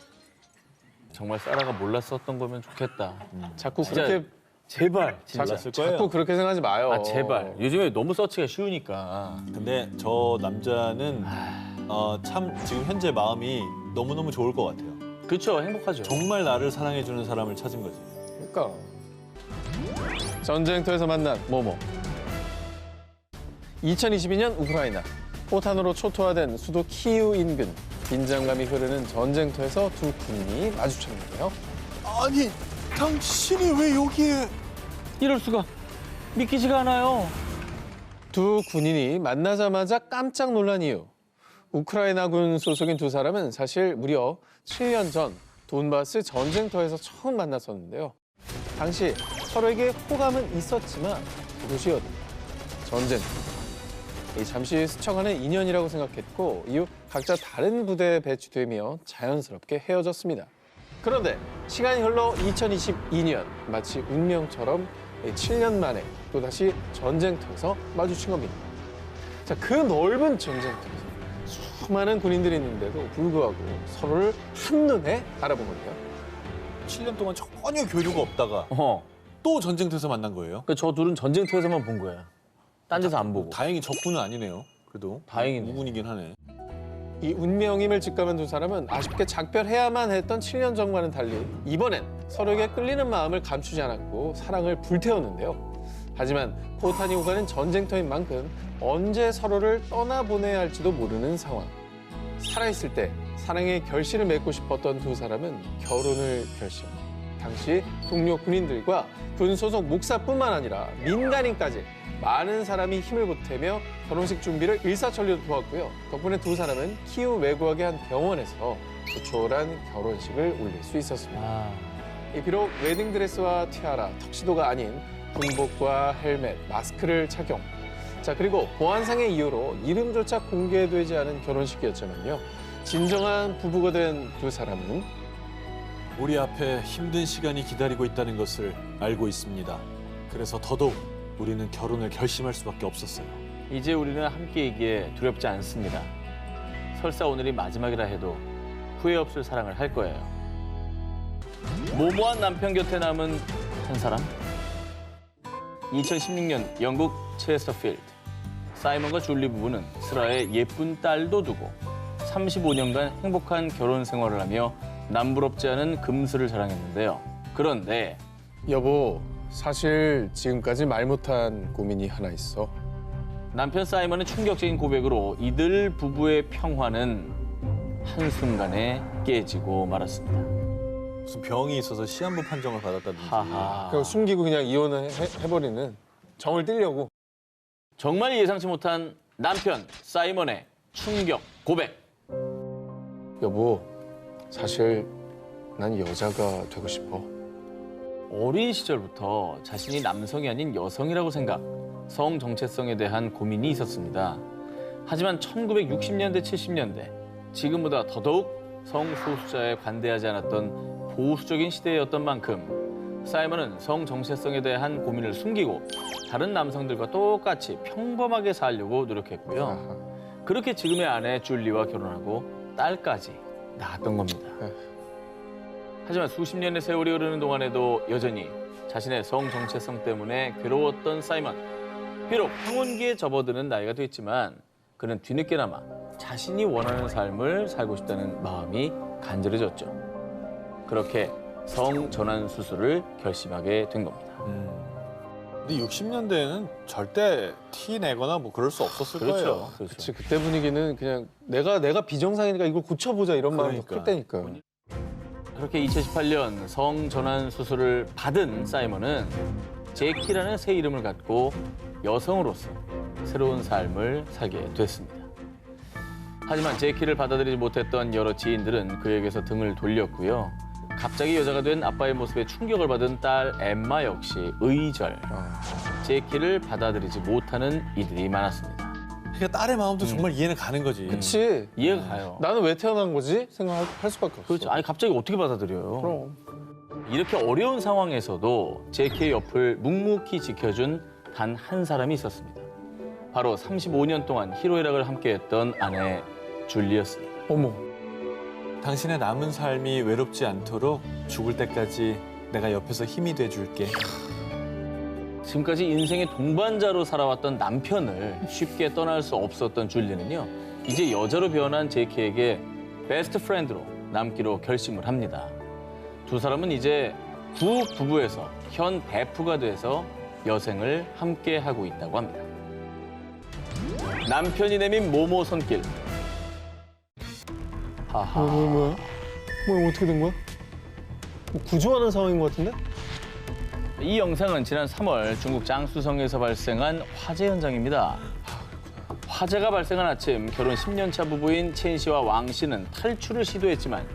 정말 사라가 몰랐었던 거면 좋겠다. 자꾸 진짜 그렇게 제발, 진짜. 몰랐을 거예요. 자꾸 그렇게 생각하지 마요. 아, 제발. 요즘에 너무 서치가 쉬우니까. 근데 저 남자는 참 지금 현재 마음이 너무너무 좋을 것 같아요. 그렇죠, 행복하죠. 정말 나를 사랑해주는 사람을 찾은 거지. 그러니까 전쟁터에서 만난 모모. 2022년 우크라이나 포탄으로 초토화된 수도 키이우 인근 긴장감이 흐르는 전쟁터에서 두 군인이 마주쳤는데요. 아니, 당신이 왜 여기에? 이럴 수가. 믿기지가 않아요. 두 군인이 만나자마자 깜짝 놀란 이유. 우크라이나군 소속인 두 사람은 사실 무려 7년 전 돈바스 전쟁터에서 처음 만났었는데요. 당시 서로에게 호감은 있었지만 그것이 전쟁. 이 잠시 스쳐가는 인연이라고 생각했고 이후 각자 다른 부대에 배치되며 자연스럽게 헤어졌습니다. 그런데 시간이 흘러 2022년 마치 운명처럼 7년 만에 또다시 전쟁터에서 마주친 겁니다. 자, 그 넓은 전쟁터에서 수많은 군인들이 있는데도 불구하고 서로를 한눈에 알아본 건데요. 7년 동안 전혀 교류가 없다가 어. 또 전쟁터에서 만난 거예요. 그 저 둘은 전쟁터에서만 본 거야. 딴 데서 안 보고. 다행히 적군은 아니네요. 그래도 다행이네. 우군이긴 하네. 이 운명임을 직감한 두 사람은 아쉽게 작별해야만 했던 7년 전과는 달리 이번엔 서로에게 끌리는 마음을 감추지 않았고 사랑을 불태웠는데요. 하지만 코타니 호가는 전쟁터인 만큼 언제 서로를 떠나보내야 할지도 모르는 상황. 살아있을 때 사랑의 결실을 맺고 싶었던 두 사람은 결혼을 결심. 당시 동료 군인들과 군 소속 목사뿐만 아니라 민간인까지 많은 사람이 힘을 보태며 결혼식 준비를 일사천리로 도왔고요. 덕분에 두 사람은 키우 외곽의 한 병원에서 조촐한 결혼식을 올릴 수 있었습니다. 아. 비록 웨딩드레스와 티아라, 턱시도가 아닌 군복과 헬멧, 마스크를 착용. 자, 그리고 보안상의 이유로 이름조차 공개되지 않은 결혼식이었지만요. 진정한 부부가 된 두 사람은 우리 앞에 힘든 시간이 기다리고 있다는 것을 알고 있습니다. 그래서 더더욱 우리는 결혼을 결심할 수밖에 없었어요. 이제 우리는 함께이기에 두렵지 않습니다. 설사 오늘이 마지막이라 해도 후회 없을 사랑을 할 거예요. 모모한 남편 곁에 남은 한 사람? 2016년 영국 체스터필드. 사이먼과 줄리 부부는 슬하에 예쁜 딸도 두고 35년간 행복한 결혼 생활을 하며 남부럽지 않은 금슬을 자랑했는데요. 그런데 여보, 사실 지금까지 말 못한 고민이 하나 있어. 남편 사이먼의 충격적인 고백으로 이들 부부의 평화는 한순간에 깨지고 말았습니다. 무슨 병이 있어서 시한부 판정을 받았다든지. 하하. 그걸 숨기고 그냥 이혼을 해버리는 정을 띄려고. 정말 예상치 못한 남편 사이먼의 충격 고백. 여보, 사실 난 여자가 되고 싶어. 어린 시절부터 자신이 남성이 아닌 여성이라고 생각, 성 정체성에 대한 고민이 있었습니다. 하지만 1960년대, 70년대, 지금보다 더더욱 성소수자에 관대하지 않았던 보수적인 시대였던 만큼 사이먼은 성 정체성에 대한 고민을 숨기고 다른 남성들과 똑같이 평범하게 살려고 노력했고요. 아하. 그렇게 지금의 아내 줄리와 결혼하고 딸까지 낳았던 겁니다. 하지만 수십 년의 세월이 흐르는 동안에도 여전히 자신의 성 정체성 때문에 괴로웠던 사이먼. 비록 황혼기에 접어드는 나이가 됐지만 그는 뒤늦게나마 자신이 원하는 삶을 살고 싶다는 마음이 간절해졌죠. 그렇게 성 전환 수술을 결심하게 된 겁니다. 근데 60년대에는 절대 티 내거나 뭐 그럴 수 없었을 거예요. 그렇죠. 그치, 그때 분위기는 그냥 내가 비정상이니까 이걸 고쳐보자 이런 마음이 더 클 때니까. 그렇게 2018년 성 전환 수술을 받은 사이먼은 제키라는 새 이름을 갖고 여성으로서 새로운 삶을 살게 됐습니다. 하지만 제키를 받아들이지 못했던 여러 지인들은 그에게서 등을 돌렸고요. 갑자기 여자가 된 아빠의 모습에 충격을 받은 딸 엠마 역시 의절, 제키를 받아들이지 못하는 이들이 많았습니다. 그러니까 딸의 마음도 정말 이해는 가는 거지. 그치. 이해가 가요. 나는 왜 태어난 거지? 생각할 수밖에 없어. 그렇죠. 아니 갑자기 어떻게 받아들여요? 그럼. 이렇게 어려운 상황에서도 제키의 옆을 묵묵히 지켜준 단 한 사람이 있었습니다. 바로 35년 동안 희로애락을 함께했던 아내 줄리였습니다. 어머. 당신의 남은 삶이 외롭지 않도록 죽을 때까지 내가 옆에서 힘이 돼줄게. 지금까지 인생의 동반자로 살아왔던 남편을 쉽게 떠날 수 없었던 줄리는요. 이제 여자로 변한 제키에게 베스트 프렌드로 남기로 결심을 합니다. 두 사람은 이제 두 부부에서 현 베프가 돼서 여생을 함께 하고 있다고 합니다. 남편이 내민 모모 손길. 하하. 뭐야? 어떻게 된 거야? 뭐 구조하는 상황인 것 같은데? 이 영상은 지난 3월 중국 장쑤성에서 발생한 화재 현장입니다. 화재가 발생한 아침 결혼 10년 차 부부인 첸 씨와 왕 씨는 탈출을 시도했지만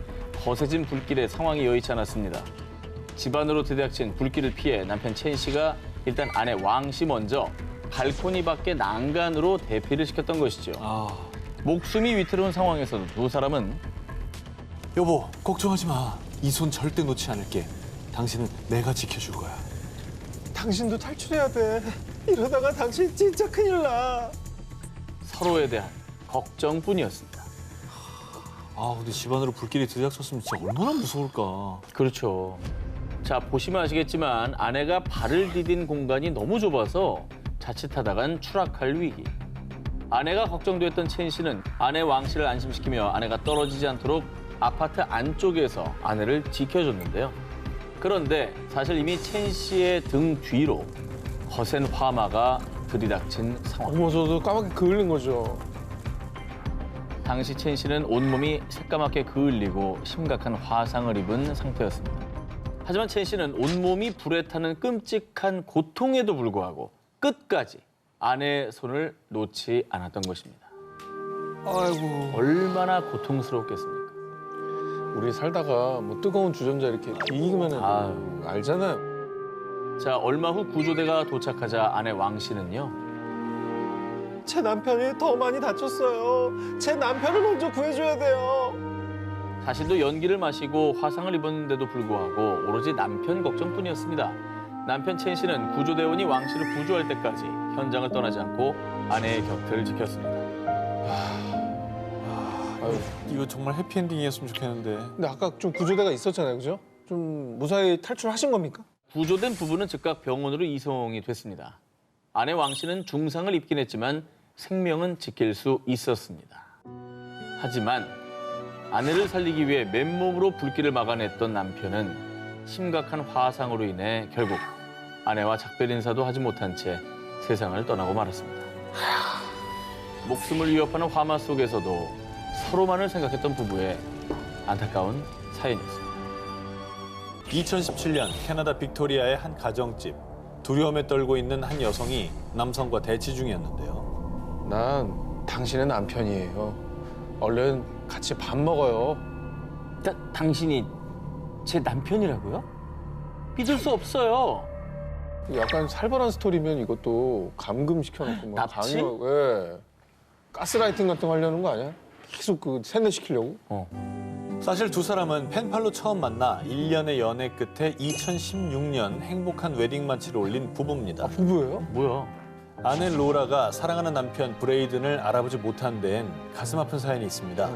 거세진 불길에 상황이 여의치 않았습니다. 집안으로 들이닥친 불길을 피해 남편 첸 씨가 일단 아내 왕 씨 먼저 발코니 밖에 난간으로 대피를 시켰던 것이죠. 목숨이 위태로운 상황에서도 두 사람은 여보, 걱정하지 마. 이 손 절대 놓지 않을게. 당신은 내가 지켜줄 거야. 당신도 탈출해야 돼. 이러다가 당신 진짜 큰일 나. 서로에 대한 걱정뿐이었습니다. 근데 집안으로 불길이 들이닥쳤으면 진짜 얼마나 무서울까. 그렇죠. 자, 보시면 아시겠지만 아내가 발을 디딘 공간이 너무 좁아서 자칫하다간 추락할 위기. 아내가 걱정됐던 첸 씨는 아내 왕 씨를 안심시키며 아내가 떨어지지 않도록 아파트 안쪽에서 아내를 지켜줬는데요. 그런데 사실 이미 첸 씨의 등 뒤로 거센 화마가 들이닥친 상황. 어머, 저도 까맣게 그을린 거죠. 당시 첸 씨는 온몸이 새까맣게 그을리고 심각한 화상을 입은 상태였습니다. 하지만 첸 씨는 온몸이 불에 타는 끔찍한 고통에도 불구하고 끝까지 아내의 손을 놓지 않았던 것입니다. 아이고. 얼마나 고통스럽겠습니까? 우리 살다가 뭐 뜨거운 주전자 이렇게 비기면 아유. 알잖아요. 자, 얼마 후 구조대가 도착하자 아내 왕 씨는요. 제 남편이 더 많이 다쳤어요. 제 남편을 먼저 구해줘야 돼요. 자신도 연기를 마시고 화상을 입었는데도 불구하고 오로지 남편 걱정뿐이었습니다. 남편 첸 씨는 구조대원이 왕 씨를 구조할 때까지 현장을 떠나지 않고 아내의 곁을 지켰습니다. 아유, 이거 정말 해피엔딩이었으면 좋겠는데. 근데 아까 좀 구조대가 있었잖아요, 그죠? 좀 무사히 탈출하신 겁니까? 구조된 부부는 즉각 병원으로 이송이 됐습니다. 아내 왕 씨는 중상을 입긴 했지만 생명은 지킬 수 있었습니다. 하지만 아내를 살리기 위해 맨몸으로 불길을 막아냈던 남편은 심각한 화상으로 인해 결국 아내와 작별 인사도 하지 못한 채 세상을 떠나고 말았습니다. 목숨을 위협하는 화마 속에서도 서로만을 생각했던 부부의 안타까운 사연이었습니다. 2017년 캐나다 빅토리아의 한 가정집. 두려움에 떨고 있는 한 여성이 남성과 대치 중이었는데요. 난 당신의 남편이에요. 얼른 같이 밥 먹어요. 당신이 제 남편이라고요? 믿을 수 없어요. 약간 살벌한 스토리면 이것도 감금시켜놓고 뭐 납치? 예. 가스라이팅 같은 거 하려는 거 아니야? 계속 그 세뇌시키려고? 사실 두 사람은 펜팔로 처음 만나 1년의 연애 끝에 2016년 행복한 웨딩 만치를 올린 부부입니다. 부부예요? 뭐야? 아내 로라가 사랑하는 남편 브레이든을 알아보지 못한 데엔 가슴 아픈 사연이 있습니다.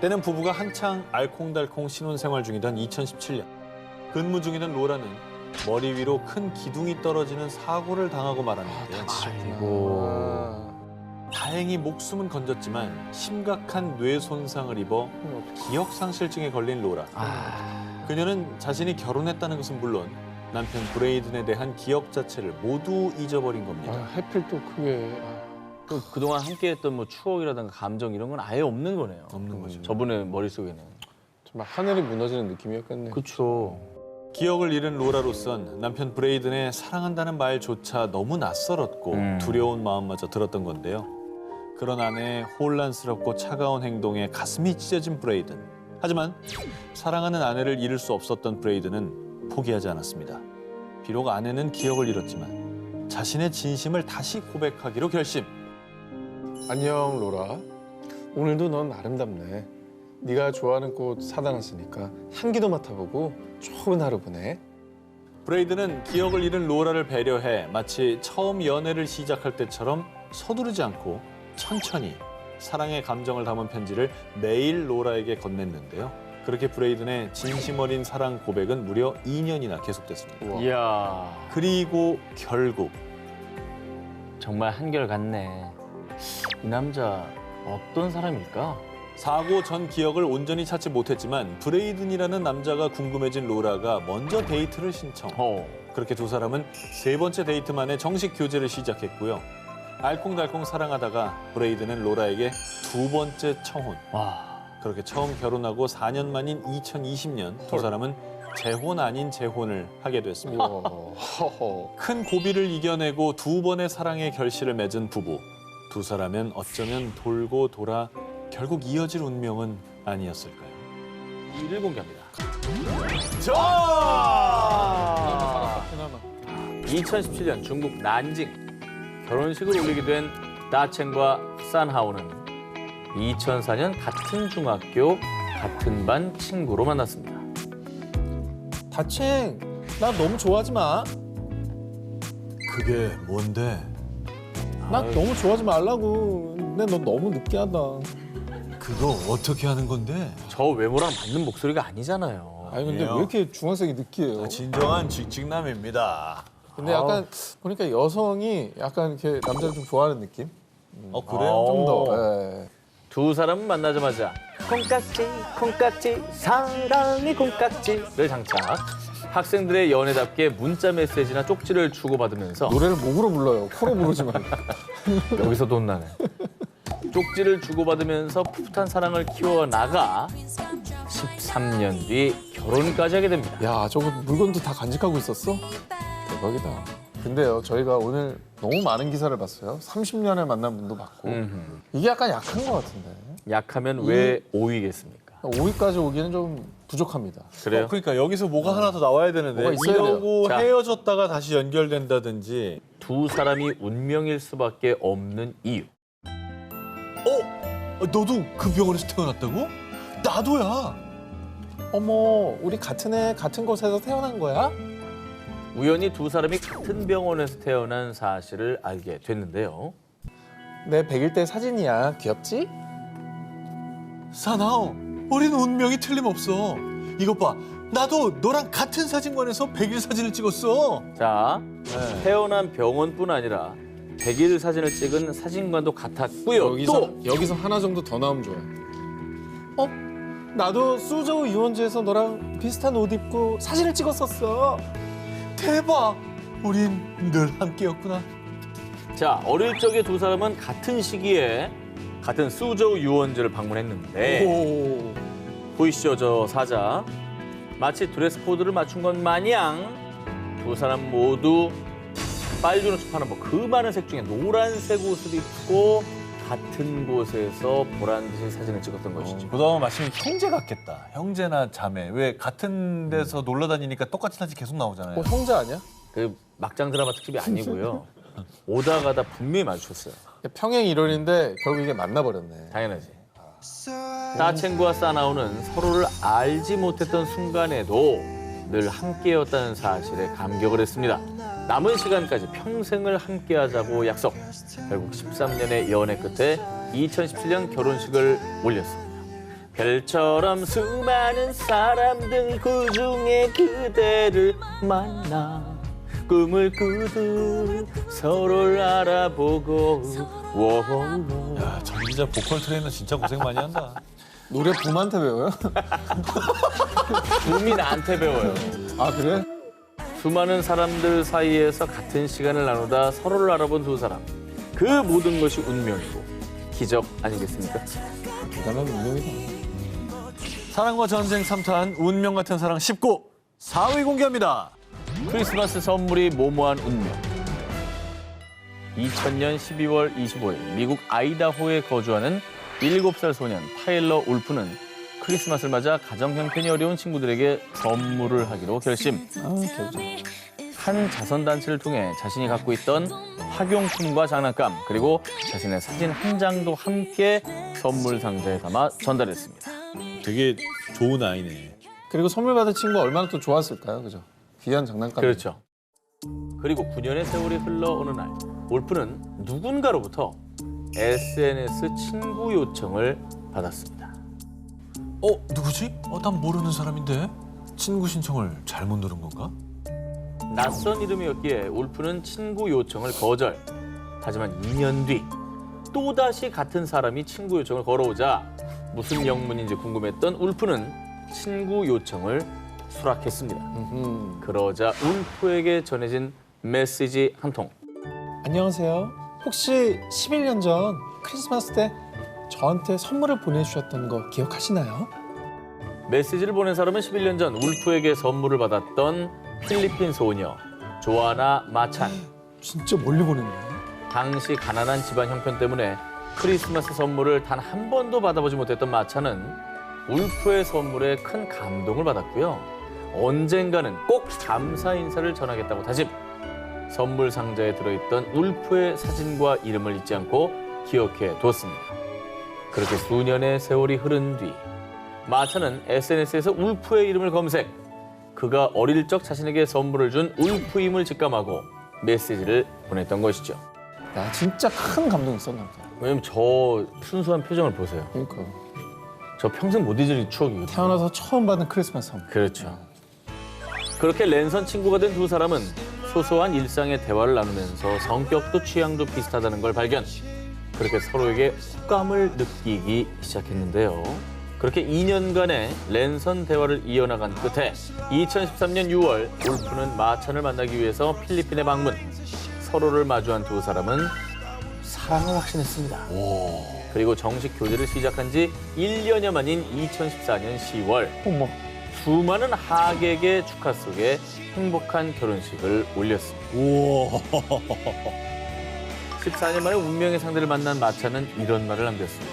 때는 부부가 한창 알콩달콩 신혼생활 중이던 2017년. 근무 중이던 로라는 머리 위로 큰 기둥이 떨어지는 사고를 당하고 말았는데요. 아이고. 다행히 목숨은 건졌지만 심각한 뇌 손상을 입어 기억상실증에 걸린 로라. 그녀는 자신이 결혼했다는 것은 물론 남편 브레이든에 대한 기억 자체를 모두 잊어버린 겁니다. 해필 또 그게. 그동안 함께했던 뭐 추억이라든가 감정 이런 건 아예 없는 거네요. 없는 거죠. 저분의 머릿속에는. 정말 하늘이 무너지는 느낌이었겠네. 그렇죠. 기억을 잃은 로라로선 남편 브레이든의 사랑한다는 말조차 너무 낯설었고 두려운 마음마저 들었던 건데요. 그런 아내의 혼란스럽고 차가운 행동에 가슴이 찢어진 브레이든. 하지만 사랑하는 아내를 잃을 수 없었던 브레이든은 포기하지 않았습니다. 비록 아내는 기억을 잃었지만 자신의 진심을 다시 고백하기로 결심. 안녕 로라. 오늘도 넌 아름답네. 네가 좋아하는 꽃 사다 놨으니까 향기도 맡아보고 좋은 하루 보내. 브레이든은 기억을 잃은 로라를 배려해 마치 처음 연애를 시작할 때처럼 서두르지 않고 천천히 사랑의 감정을 담은 편지를 매일 로라에게 건넸는데요. 그렇게 브레이든의 진심 어린 사랑 고백은 무려 2년이나 계속됐습니다. 우와. 이야, 그리고 결국 정말 한결같네. 이 남자 어떤 사람일까? 사고 전 기억을 온전히 찾지 못했지만 브레이든이라는 남자가 궁금해진 로라가 먼저 데이트를 신청. 그렇게 두 사람은 세 번째 데이트 만에 정식 교제를 시작했고요. 알콩달콩 사랑하다가 브레이든은 로라에게 두 번째 청혼. 와, 그렇게 처음 결혼하고 4년 만인 2020년 두 사람은 재혼 아닌 재혼을 하게 됐습니다. 우와. 허허. 큰 고비를 이겨내고 두 번의 사랑의 결실을 맺은 부부. 두 사람은 어쩌면 돌고 돌아 결국 이어질 운명은 아니었을까요? 4위를 공개합니다. 자! 그나마. 2017년 중국 난징 결혼식을 올리게 된 다첸과 산하오는 2004년 같은 중학교 같은 반 친구로 만났습니다. 다챙, 나 너무 좋아하지 마. 그게 뭔데? 나 너무 좋아하지 말라고. 근데 너 너무 느끼하다. 그거 어떻게 하는 건데? 저 외모랑 맞는 목소리가 아니잖아요. 아니 근데 아니에요. 왜 이렇게 중학생이 느끼해요? 진정한 직직남입니다. 근데 약간 보니까 여성이 약간 이렇게 남자를 좀 좋아하는 느낌? 그래요? 좀 더. 예. 두 사람은 만나자마자 콩깍지 콩깍지 사랑의 콩깍지를 장착. 학생들의 연애답게 문자 메시지나 쪽지를 주고받으면서 노래를 목으로 불러요. 코로 부르지 말고. 여기서 돈 나네. 쪽지를 주고받으면서 풋풋한 사랑을 키워나가 13년 뒤 결혼까지 하게 됩니다. 야, 저거 물건도 다 간직하고 있었어? 대박이다. 근데요, 저희가 오늘 너무 많은 기사를 봤어요. 30년을 만난 분도 봤고. 이게 약간 약한 것 같은데. 약하면 왜 5위겠습니까? 5위까지 오기는 좀 부족합니다. 그래요? 그러니까 여기서 뭐가 하나 더 나와야 되는데 뭐가 있어야 돼요. 이러고 자. 헤어졌다가 다시 연결된다든지 두 사람이 운명일 수밖에 없는 이유. 너도 그 병원에서 태어났다고? 나도야. 어머, 우리 같은 애, 같은 곳에서 태어난 거야? 우연히 두 사람이 같은 병원에서 태어난 사실을 알게 됐는데요. 내 100일 때 사진이야. 귀엽지? 사나오, 우린 운명이 틀림없어. 이것 봐, 나도 너랑 같은 사진관에서 100일 사진을 찍었어. 자, 태어난 병원뿐 아니라 100일 사진을 찍은 사진관도 같았고요. 여기서 하나 정도 더 나오면 좋아요. 나도 수저우 유원지에서 너랑 비슷한 옷 입고 사진을 찍었었어. 대박, 우린 늘 함께였구나. 자, 어릴 적에 두 사람은 같은 시기에 같은 수저우 유원지를 방문했는데 오. 보이시죠, 저 사자. 마치 드레스 코드를 맞춘 것 마냥 두 사람 모두 빨주노초 파는 그 많은 색 중에 노란색 옷을 입고 같은 곳에서 보란 듯이 사진을 찍었던 것이죠. 보다 마치 형제 같겠다. 형제나 자매. 왜 같은 데서 놀러 다니니까 똑같은 사진 계속 나오잖아요. 형제 아니야? 그 막장 드라마 특집이 아니고요. 오다 가다 분명히 마주쳤어요. 평행 이론인데 결국 이게 만나버렸네. 당연하지. 따첸과 사나오는 서로를 알지 못했던 순간에도 늘 함께였다는 사실에 감격을 했습니다. 남은 시간까지 평생을 함께하자고 약속. 결국 13년의 연애 끝에 2017년 결혼식을 올렸습니다. 별처럼 수많은 사람들 그중에 그대를 만나 꿈을 꾸듯 서로를 알아보고 워홀로. 야, 전기자 보컬 트레이너 진짜 고생 많이 한다. 노래 붐한테 배워요? 붐이 나한테 배워요. 아 그래? 수많은 사람들 사이에서 같은 시간을 나누다 서로를 알아본 두 사람. 그 모든 것이 운명이고 기적 아니겠습니까? 대단한 운명이다. 사랑과 전쟁 3탄 운명 같은 사랑 19 4위 공개합니다. 크리스마스 선물이 모모한 운명. 2000년 12월 25일 미국 아이다호에 거주하는 7살 소년 타일러 울프는 크리스마스를 맞아 가정 형편이 어려운 친구들에게 선물을 하기로 결심. 한 자선단체를 통해 자신이 갖고 있던 학용품과 장난감 그리고 자신의 사진 한 장도 함께 선물 상자에 담아 전달했습니다. 되게 좋은 아이네. 그리고 선물 받은 친구가 얼마나 또 좋았을까요, 그죠? 귀한 장난감. 그렇죠. 그리고 9년의 세월이 흘러 어느 날 울프는 누군가로부터 SNS 친구 요청을 받았습니다. 누구지? 난 모르는 사람인데. 친구 신청을 잘못 누른 건가? 낯선 이름이었기에 울프는 친구 요청을 거절. 하지만 2년 뒤 또다시 같은 사람이 친구 요청을 걸어오자 무슨 영문인지 궁금했던 울프는 친구 요청을 수락했습니다. 그러자 울프에게 전해진 메시지 한 통. 안녕하세요. 혹시 11년 전 크리스마스 때 저한테 선물을 보내주셨던 거 기억하시나요? 메시지를 보낸 사람은 11년 전 울프에게 선물을 받았던 필리핀 소녀 조아나 마찬. 진짜 멀리 보냈네. 당시 가난한 집안 형편 때문에 크리스마스 선물을 단 한 번도 받아보지 못했던 마찬은 울프의 선물에 큰 감동을 받았고요. 언젠가는 꼭 감사 인사를 전하겠다고 다짐. 선물 상자에 들어있던 울프의 사진과 이름을 잊지 않고 기억해 두었습니다. 그렇게 수년의 세월이 흐른 뒤 마차는 SNS에서 울프의 이름을 검색. 그가 어릴 적 자신에게 선물을 준 울프임을 직감하고 메시지를 보냈던 것이죠. 야, 진짜 큰 감동이 있었나 보다. 왜냐면 저 순수한 표정을 보세요. 그러니까 저 평생 못 잊을 추억이거든요. 태어나서 처음 받은 크리스마스 선물. 그렇죠. 그렇게 랜선 친구가 된 두 사람은 소소한 일상의 대화를 나누면서 성격도 취향도 비슷하다는 걸 발견. 그렇게 서로에게 호감을 느끼기 시작했는데요. 그렇게 2년간의 랜선 대화를 이어나간 끝에 2013년 6월 울프는 마찬을 만나기 위해서 필리핀에 방문. 서로를 마주한 두 사람은 사랑을 확신했습니다. 그리고 정식 교제를 시작한 지 1년여 만인 2014년 10월 어머. 수많은 하객의 축하 속에 행복한 결혼식을 올렸습니다. 14년 만에 운명의 상대를 만난 마차는 이런 말을 남겼습니다.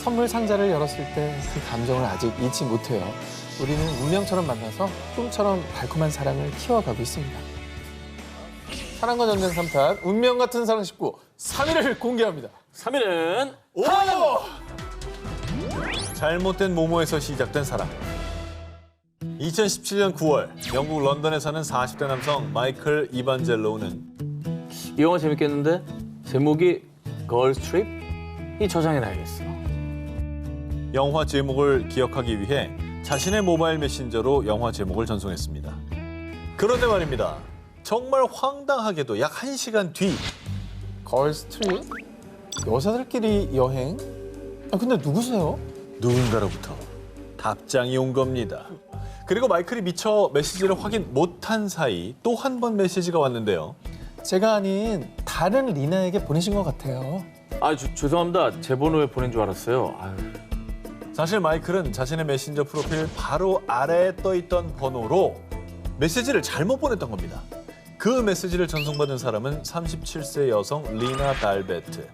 선물 상자를 열었을 때 그 감정을 아직 잊지 못해요. 우리는 운명처럼 만나서 꿈처럼 달콤한 사랑을 키워가고 있습니다. 사랑과 전쟁 3탄 운명 같은 사랑 19 3위를 공개합니다. 3위는 오! 잘못된 모모에서 시작된 사랑. 2017년 9월 영국 런던에 사는 40대 남성 마이클 이반젤로우는 이 영화 재밌겠는데? 제목이 걸스 트립? 이 저장해놔야겠어. 영화 제목을 기억하기 위해 자신의 모바일 메신저로 영화 제목을 전송했습니다. 그런데 말입니다. 정말 황당하게도 약 1시간 뒤 걸스 트립? 여자들끼리 여행? 아, 근데 누구세요? 누군가로부터 답장이 온 겁니다. 그리고 마이클이 미처 메시지를 확인 못한 사이 또 한 번 메시지가 왔는데요. 제가 아닌 다른 리나에게 보내신 것 같아요. 아, 죄송합니다. 제 번호에 보낸 줄 알았어요. 아유. 사실 마이클은 자신의 메신저 프로필 바로 아래에 떠있던 번호로 메시지를 잘못 보냈던 겁니다. 그 메시지를 전송받은 사람은 37세 여성 리나 달베트.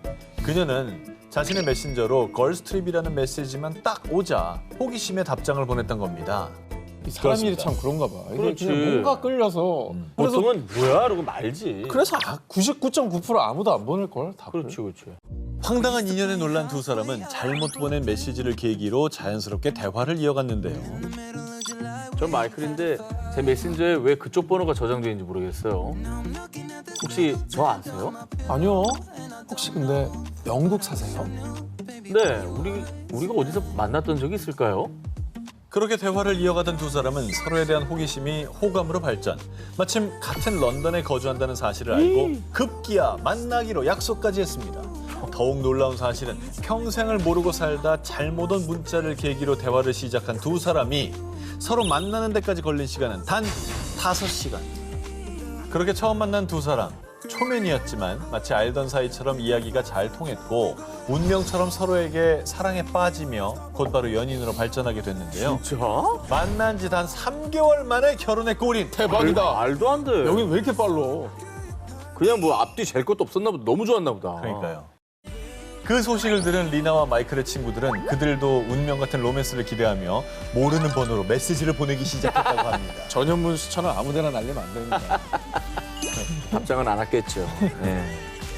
그녀는 자신의 메신저로 걸스트립이라는 메시지만 딱 오자 호기심에 답장을 보냈던 겁니다. 이 사람 일이 그렇습니다. 참 그런가 봐. 이게 그렇지. 그냥 뭔가 끌려서. 그래서 보통은 뭐야? 이러고 말지. 99.9% 아무도 안 보낼 걸. 다 그렇지, 그렇지. 황당한 인연에 놀란 두 사람은 잘못 보낸 메시지를 계기로 자연스럽게 대화를 이어갔는데요. 전 마이클인데 제 메신저에 왜 그쪽 번호가 저장되어 있는지 모르겠어요. 혹시 저 아세요? 아니요. 혹시 근데 영국 사세요? 네, 우리가 어디서 만났던 적이 있을까요? 그렇게 대화를 이어가던 두 사람은 서로에 대한 호기심이 호감으로 발전. 마침 같은 런던에 거주한다는 사실을 알고 급기야 만나기로 약속까지 했습니다. 더욱 놀라운 사실은 평생을 모르고 살다 잘못 온 문자를 계기로 대화를 시작한 두 사람이 서로 만나는 데까지 걸린 시간은 단 5시간. 그렇게 처음 만난 두 사람. 초면이었지만 마치 알던 사이처럼 이야기가 잘 통했고 운명처럼 서로에게 사랑에 빠지며 곧바로 연인으로 발전하게 됐는데요. 진짜? 만난 지 단 3개월 만에 결혼에 꼬린 대박이다. 말도 안 돼. 여긴 왜 이렇게 빨라? 그냥 뭐 앞뒤 잴 것도 없었나 보다. 너무 좋았나 보다. 그러니까요. 그 소식을 들은 리나와 마이클의 친구들은 그들도 운명 같은 로맨스를 기대하며 모르는 번호로 메시지를 보내기 시작했다고 합니다. 전현문 수처럼 아무데나 날리면 안 됩니다. 답장은 안 왔겠죠. 네.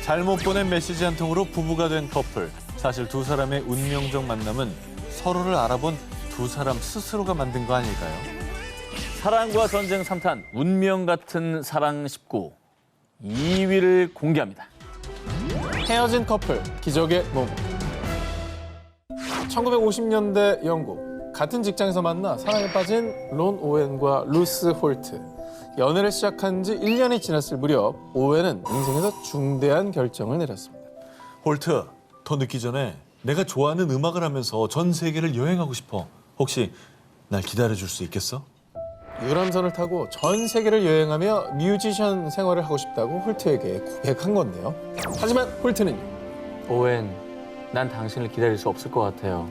잘못 보낸 메시지 한 통으로 부부가 된 커플. 사실 두 사람의 운명적 만남은 서로를 알아본 두 사람 스스로가 만든 거 아닐까요? 사랑과 전쟁 3탄 운명 같은 사랑 19 2위를 공개합니다. 헤어진 커플, 기적의 모모. 1950년대 영국. 같은 직장에서 만나 사랑에 빠진 론 오웬과 루스 홀트. 연애를 시작한 지 1년이 지났을 무렵 오웬은 인생에서 중대한 결정을 내렸습니다. 홀트, 더 늦기 전에 내가 좋아하는 음악을 하면서 전 세계를 여행하고 싶어. 혹시 날 기다려줄 수 있겠어? 유람선을 타고 전 세계를 여행하며 뮤지션 생활을 하고 싶다고 홀트에게 고백한 건데요. 하지만 홀트는요. 오웬, 난 당신을 기다릴 수 없을 것 같아요.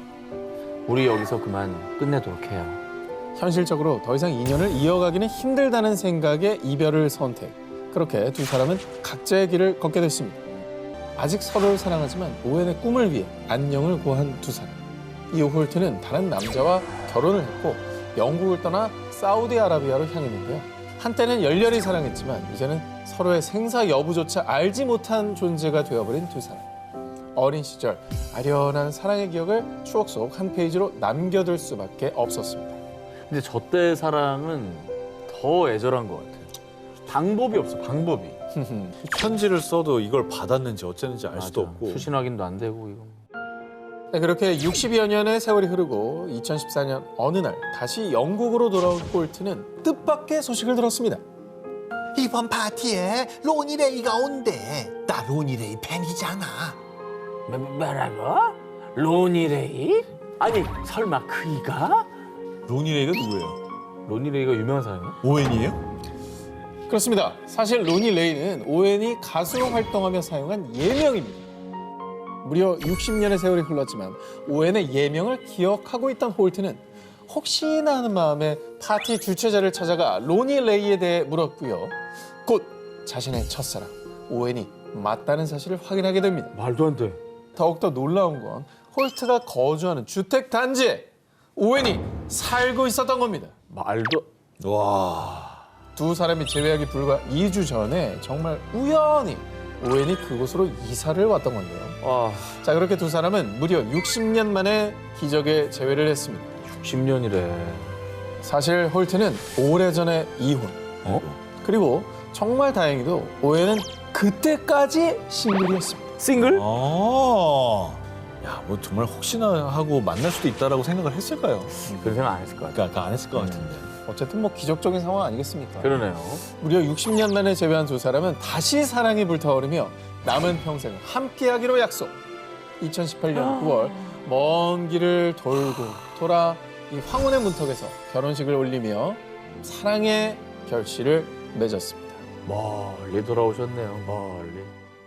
우리 여기서 그만 끝내도록 해요. 현실적으로 더 이상 인연을 이어가기는 힘들다는 생각에 이별을 선택. 그렇게 두 사람은 각자의 길을 걷게 됐습니다. 아직 서로를 사랑하지만 오웬의 꿈을 위해 안녕을 고한 두 사람. 이후 홀트는 다른 남자와 결혼을 했고 영국을 떠나 사우디아라비아로 향했는데요. 한때는 열렬히 사랑했지만 이제는 서로의 생사 여부조차 알지 못한 존재가 되어버린 두 사람. 어린 시절 아련한 사랑의 기억을 추억 속 한 페이지로 남겨둘 수밖에 없었습니다. 근데 저 때의 사랑은 더 애절한 것 같아요. 방법이 없어, 방법이. 편지를 써도 이걸 받았는지 어쨌는지 알 수도 맞아. 없고. 수신 확인도 안 되고 이거. 네, 그렇게 60여 년의 세월이 흐르고 2014년 어느 날 다시 영국으로 돌아온 홀트는 뜻밖의 소식을 들었습니다. 이번 파티에 로니레이가 온대. 나 로니레이 팬이잖아. 뭐라고? 로니레이? 아니 설마 그이가? 로니레이가 누구예요? 로니레이가 유명한 사람이야? 오웬이에요? 그렇습니다. 사실 로니 레이는 오웬이 가수로 활동하며 사용한 예명입니다. 무려 60년의 세월이 흘렀지만 오웬의 예명을 기억하고 있던 홀트는 혹시나 하는 마음에 파티 주최자를 찾아가 로니 레이에 대해 물었고요. 곧 자신의 첫사랑 오웬이 맞다는 사실을 확인하게 됩니다. 말도 안 돼. 더욱더 놀라운 건 홀트가 거주하는 주택 단지에 오웬이 살고 있었던 겁니다. 말도. 와. 두 사람이 재회하기 불과 2주 전에 정말 우연히 오웬이 그곳으로 이사를 왔던 건데요. 아, 자, 그렇게 두 사람은 무려 60년 만에 기적의 재회를 했습니다. 60년이래. 사실 홀트는 오래전에 이혼. 그리고 정말 다행히도 오웬은 그때까지 싱글이었습니다. 싱글? 아. 야, 뭐 정말 혹시나 하고 만날 수도 있다라고 생각을 했을까요? 그런 생각 안 했을 것 같아. 아까 안 했을 것 같은데. 어쨌든 뭐 기적적인 상황 아니겠습니까? 그러네요. 무려 60년 만에 재회한 두 사람은 다시 사랑이 불타오르며 남은 평생을 함께하기로 약속. 2018년 9월 먼 길을 돌고 돌아 이 황혼의 문턱에서 결혼식을 올리며 사랑의 결실을 맺었습니다. 멀리 돌아오셨네요. 멀리.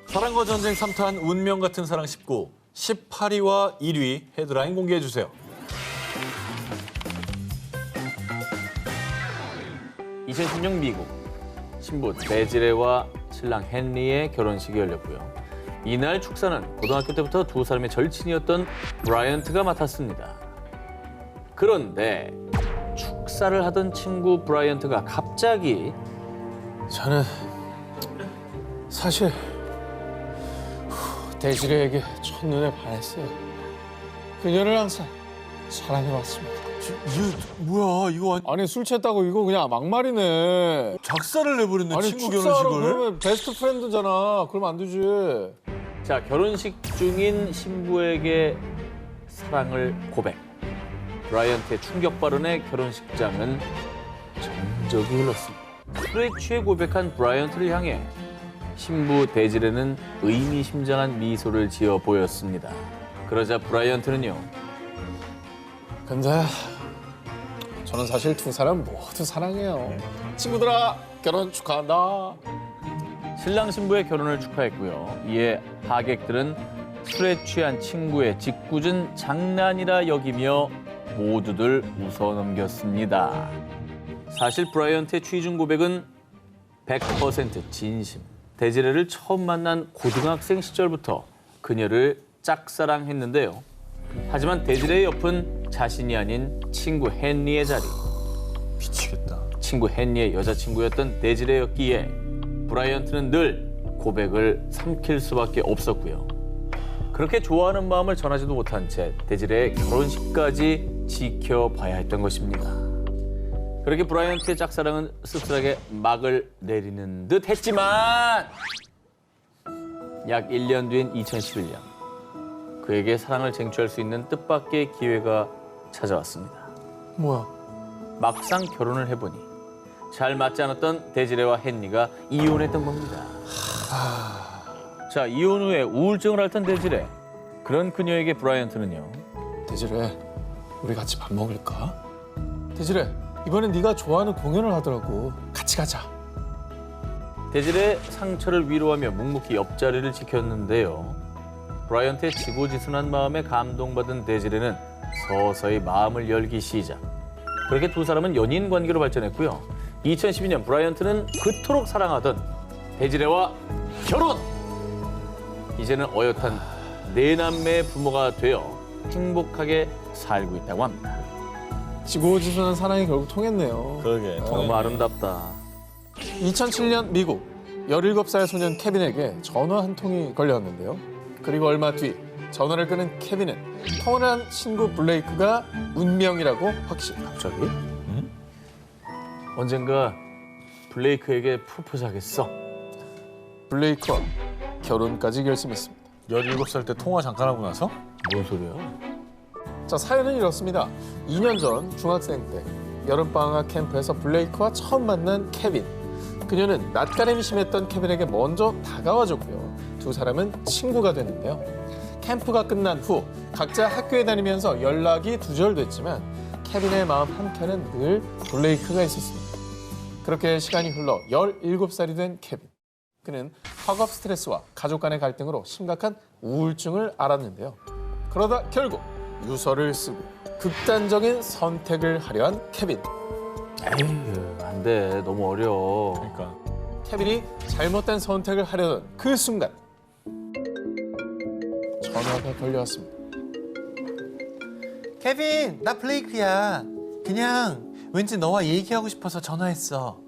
사랑과 전쟁 3탄 운명 같은 사랑 19, 18위와 1위 헤드라인 공개해 주세요. 2010년 미국 신부 데지레와 신랑 헨리의 결혼식이 열렸고요. 이날 축사는 고등학교 때부터 두 사람의 절친이었던 브라이언트가 맡았습니다. 그런데 축사를 하던 친구 브라이언트가 갑자기 저는 사실 데지레에게 첫눈에 반했어요. 그녀를 항상 사랑해왔습니다. 이거 뭐야? 이거 아니 술 취했다고 이거 그냥 막말이네. 작사를 내버렸네. 아니 친구 축사하러 결혼식을. 그러면 베스트 프렌드잖아. 그러면 안 되지. 자, 결혼식 중인 신부에게 사랑을 고백. 브라이언트의 충격 발언에 결혼식장은 정적이 흘렀습니다. 술에 취해 고백한 브라이언트를 향해 신부 데지레는 의미심장한 미소를 지어 보였습니다. 그러자 브라이언트는요. 근데 저는 사실 두 사람 모두 사랑해요. 친구들아 결혼 축하한다. 신랑 신부의 결혼을 축하했고요. 이에 하객들은 술에 취한 친구의 짓궂은 장난이라 여기며 모두들 웃어넘겼습니다. 사실 브라이언트의 취중 고백은 100% 진심. 데지레를 처음 만난 고등학생 시절부터 그녀를 짝사랑했는데요. 하지만 데지레의 옆은 자신이 아닌 친구 헨리의 자리. 미치겠다. 친구 헨리의 여자친구였던 데지레였기에 브라이언트는 늘 고백을 삼킬 수밖에 없었고요. 그렇게 좋아하는 마음을 전하지도 못한 채 데지레의 결혼식까지 지켜봐야 했던 것입니다. 그렇게 브라이언트의 짝사랑은 씁쓸하게 막을 내리는 듯 했지만 약 1년 뒤인 2011년 그에게 사랑을 쟁취할 수 있는 뜻밖의 기회가 찾아왔습니다. 뭐야? 막상 결혼을 해보니 잘 맞지 않았던 데지레와 헨리가 이혼했던 겁니다. 자, 이혼 후에 우울증을 앓던 데지레. 그런 그녀에게 브라이언트는요. 데지레, 우리 같이 밥 먹을까? 데지레, 이번엔 네가 좋아하는 공연을 하더라고. 같이 가자. 데지레의 상처를 위로하며 묵묵히 옆자리를 지켰는데요. 브라이언트의 지고지순한 마음에 감동받은 데지레는 서서히 마음을 열기 시작. 그렇게 두 사람은 연인 관계로 발전했고요. 2012년 브라이언트는 그토록 사랑하던 데지레와 결혼! 이제는 어엿한 네 남매의 부모가 되어 행복하게 살고 있다고 합니다. 지고지순한 사랑이 결국 통했네요. 그러게. 너무 아름답다. 2007년 미국 17살 소년 케빈에게 전화 한 통이 걸렸는데요. 그리고 얼마 뒤 전화를 끊은 케빈은 통화를 한 친구 블레이크가 운명이라고 확신. 갑자기? 언젠가 블레이크에게 프로포즈하겠어. 블레이크와 결혼까지 결심했습니다. 17살 때 통화 잠깐 하고 나서? 뭔 소리야? 자, 사연은 이렇습니다. 2년 전 중학생 때 여름방학 캠프에서 블레이크와 처음 만난 케빈. 그녀는 낯가림이 심했던 케빈에게 먼저 다가와줬고요. 두 사람은 친구가 됐는데요. 캠프가 끝난 후 각자 학교에 다니면서 연락이 두절됐지만 케빈의 마음 한켠엔 늘 블레이크가 있었습니다. 그렇게 시간이 흘러 17살이 된 케빈. 그는 학업 스트레스와 가족 간의 갈등으로 심각한 우울증을 앓았는데요. 그러다 결국 유서를 쓰고 극단적인 선택을 하려 한 케빈. 에휴, 안 돼. 너무 어려워. 그러니까. 케빈이 잘못된 선택을 하려던 그 순간 전화가 걸려왔습니다. 케빈, 나 블레이크야. 그냥 왠지 너와 얘기하고 싶어서 전화했어.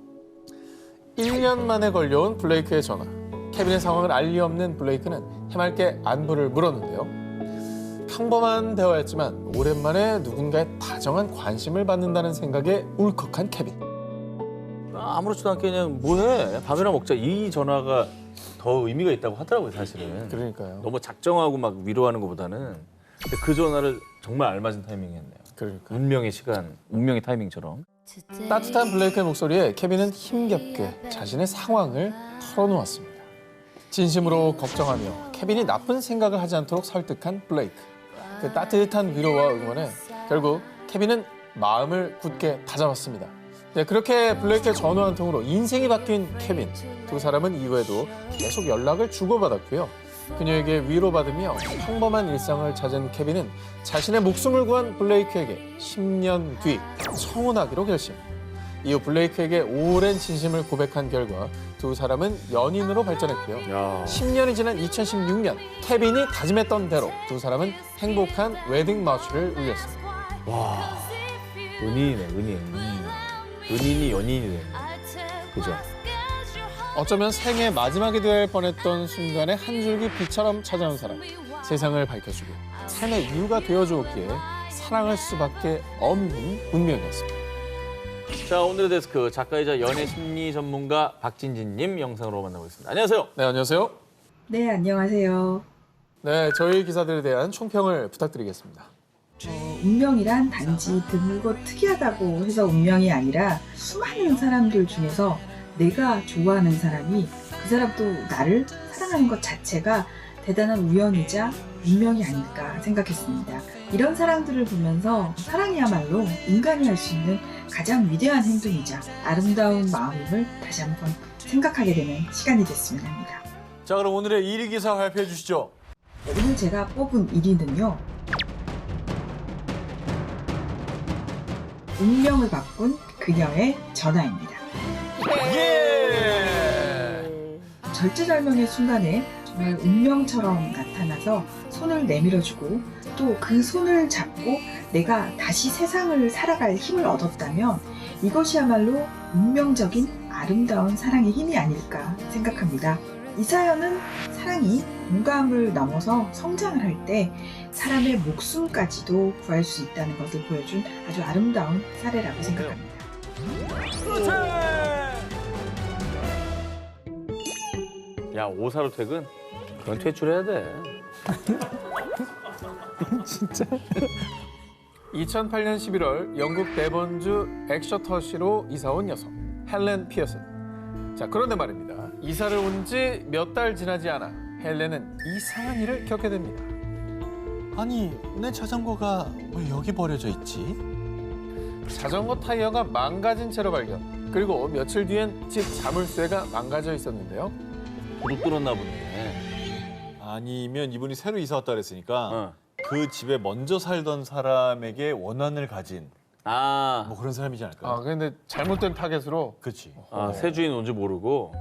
1년 만에 걸려온 블레이크의 전화. 케빈의 상황을 알 리 없는 블레이크는 해맑게 안부를 물었는데요. 평범한 대화였지만 오랜만에 누군가의 다정한 관심을 받는다는 생각에 울컥한 케빈. 아무렇지도 않게 그냥 뭐해? 밥이나 먹자. 이 전화가 더 의미가 있다고 하더라고요, 사실은. 그러니까요. 너무 작정하고 막 위로하는 것보다는. 근데 그 전화를 정말 알맞은 타이밍이었네요. 그러니까. 운명의 시간, 운명의 타이밍처럼. 따뜻한 블레이크의 목소리에 케빈은 힘겹게 자신의 상황을 털어놓았습니다. 진심으로 걱정하며 케빈이 나쁜 생각을 하지 않도록 설득한 블레이크. 그 따뜻한 위로와 응원에 결국 케빈은 마음을 굳게 다잡았습니다. 네, 그렇게 블레이크의 전화 한 통으로 인생이 바뀐 케빈. 두 사람은 이후에도 계속 연락을 주고받았고요. 그녀에게 위로받으며 평범한 일상을 찾은 케빈은 자신의 목숨을 구한 블레이크에게 10년 뒤 청혼하기로 결심. 이후 블레이크에게 오랜 진심을 고백한 결과 두 사람은 연인으로 발전했고요. 야. 10년이 지난 2016년 케빈이 다짐했던 대로 두 사람은 행복한 웨딩 마취를 울렸습니다. 은인이네, 은인. 은인이 연인이 되네. 그죠? 어쩌면 생애 마지막이 될 뻔했던 순간에 한 줄기 빛처럼 찾아온 사람. 세상을 밝혀주고 삶의 이유가 되어주었기에 사랑할 수밖에 없는 운명이었습니다. 자, 오늘의 데스크 작가이자 연애 심리 전문가 박진진님 영상으로 만나보겠습니다. 안녕하세요. 네, 안녕하세요. 네, 안녕하세요. 네, 저희 기사들에 대한 총평을 부탁드리겠습니다. 운명이란 단지 드물고 특이하다고 해서 운명이 아니라 수많은 사람들 중에서 내가 좋아하는 사람이 그 사람도 나를 사랑하는 것 자체가 대단한 우연이자 운명이 아닐까 생각했습니다. 이런 사람들을 보면서 사랑이야말로 인간이 할 수 있는 가장 위대한 행동이자 아름다운 마음임을 다시 한번 생각하게 되는 시간이 됐으면 합니다. 자, 그럼 오늘의 1위 기사 발표해 주시죠. 오늘 제가 뽑은 1위는요. 운명을 바꾼 그녀의 전화입니다. 예! 절체절명의 순간에 정말 운명처럼 나타나서 손을 내밀어주고 또 그 손을 잡고 내가 다시 세상을 살아갈 힘을 얻었다면 이것이야말로 운명적인 아름다운 사랑의 힘이 아닐까 생각합니다. 이 사연은 사랑이 공감을 넘어서 성장을 할 때 사람의 목숨까지도 구할 수 있다는 것을 보여준 아주 아름다운 사례라고 생각합니다. 야, 오사로 퇴근? 그건 퇴출해야 돼. 2008년 11월 영국 데번주 엑셔터시로 이사온 여성 헬렌 피어슨. 자, 그런데 말입니다. 이사를 온 지 몇 달 지나지 않아 헬렌은 이상한 일을 겪게 됩니다. 아니, 내 자전거가 왜 여기 버려져 있지? 자전거 타이어가 망가진 채로 발견. 그리고 며칠 뒤엔 집 자물쇠가 망가져 있었는데요. 도둑 들었나 보네. 아니면 이분이 새로 이사 왔다 그랬으니까 어. 그 집에 먼저 살던 사람에게 원한을 가진 아, 뭐 그런 사람이지 않을까요? 아, 근데 잘못된 타겟으로 그렇지. 새 주인 온지 모르고.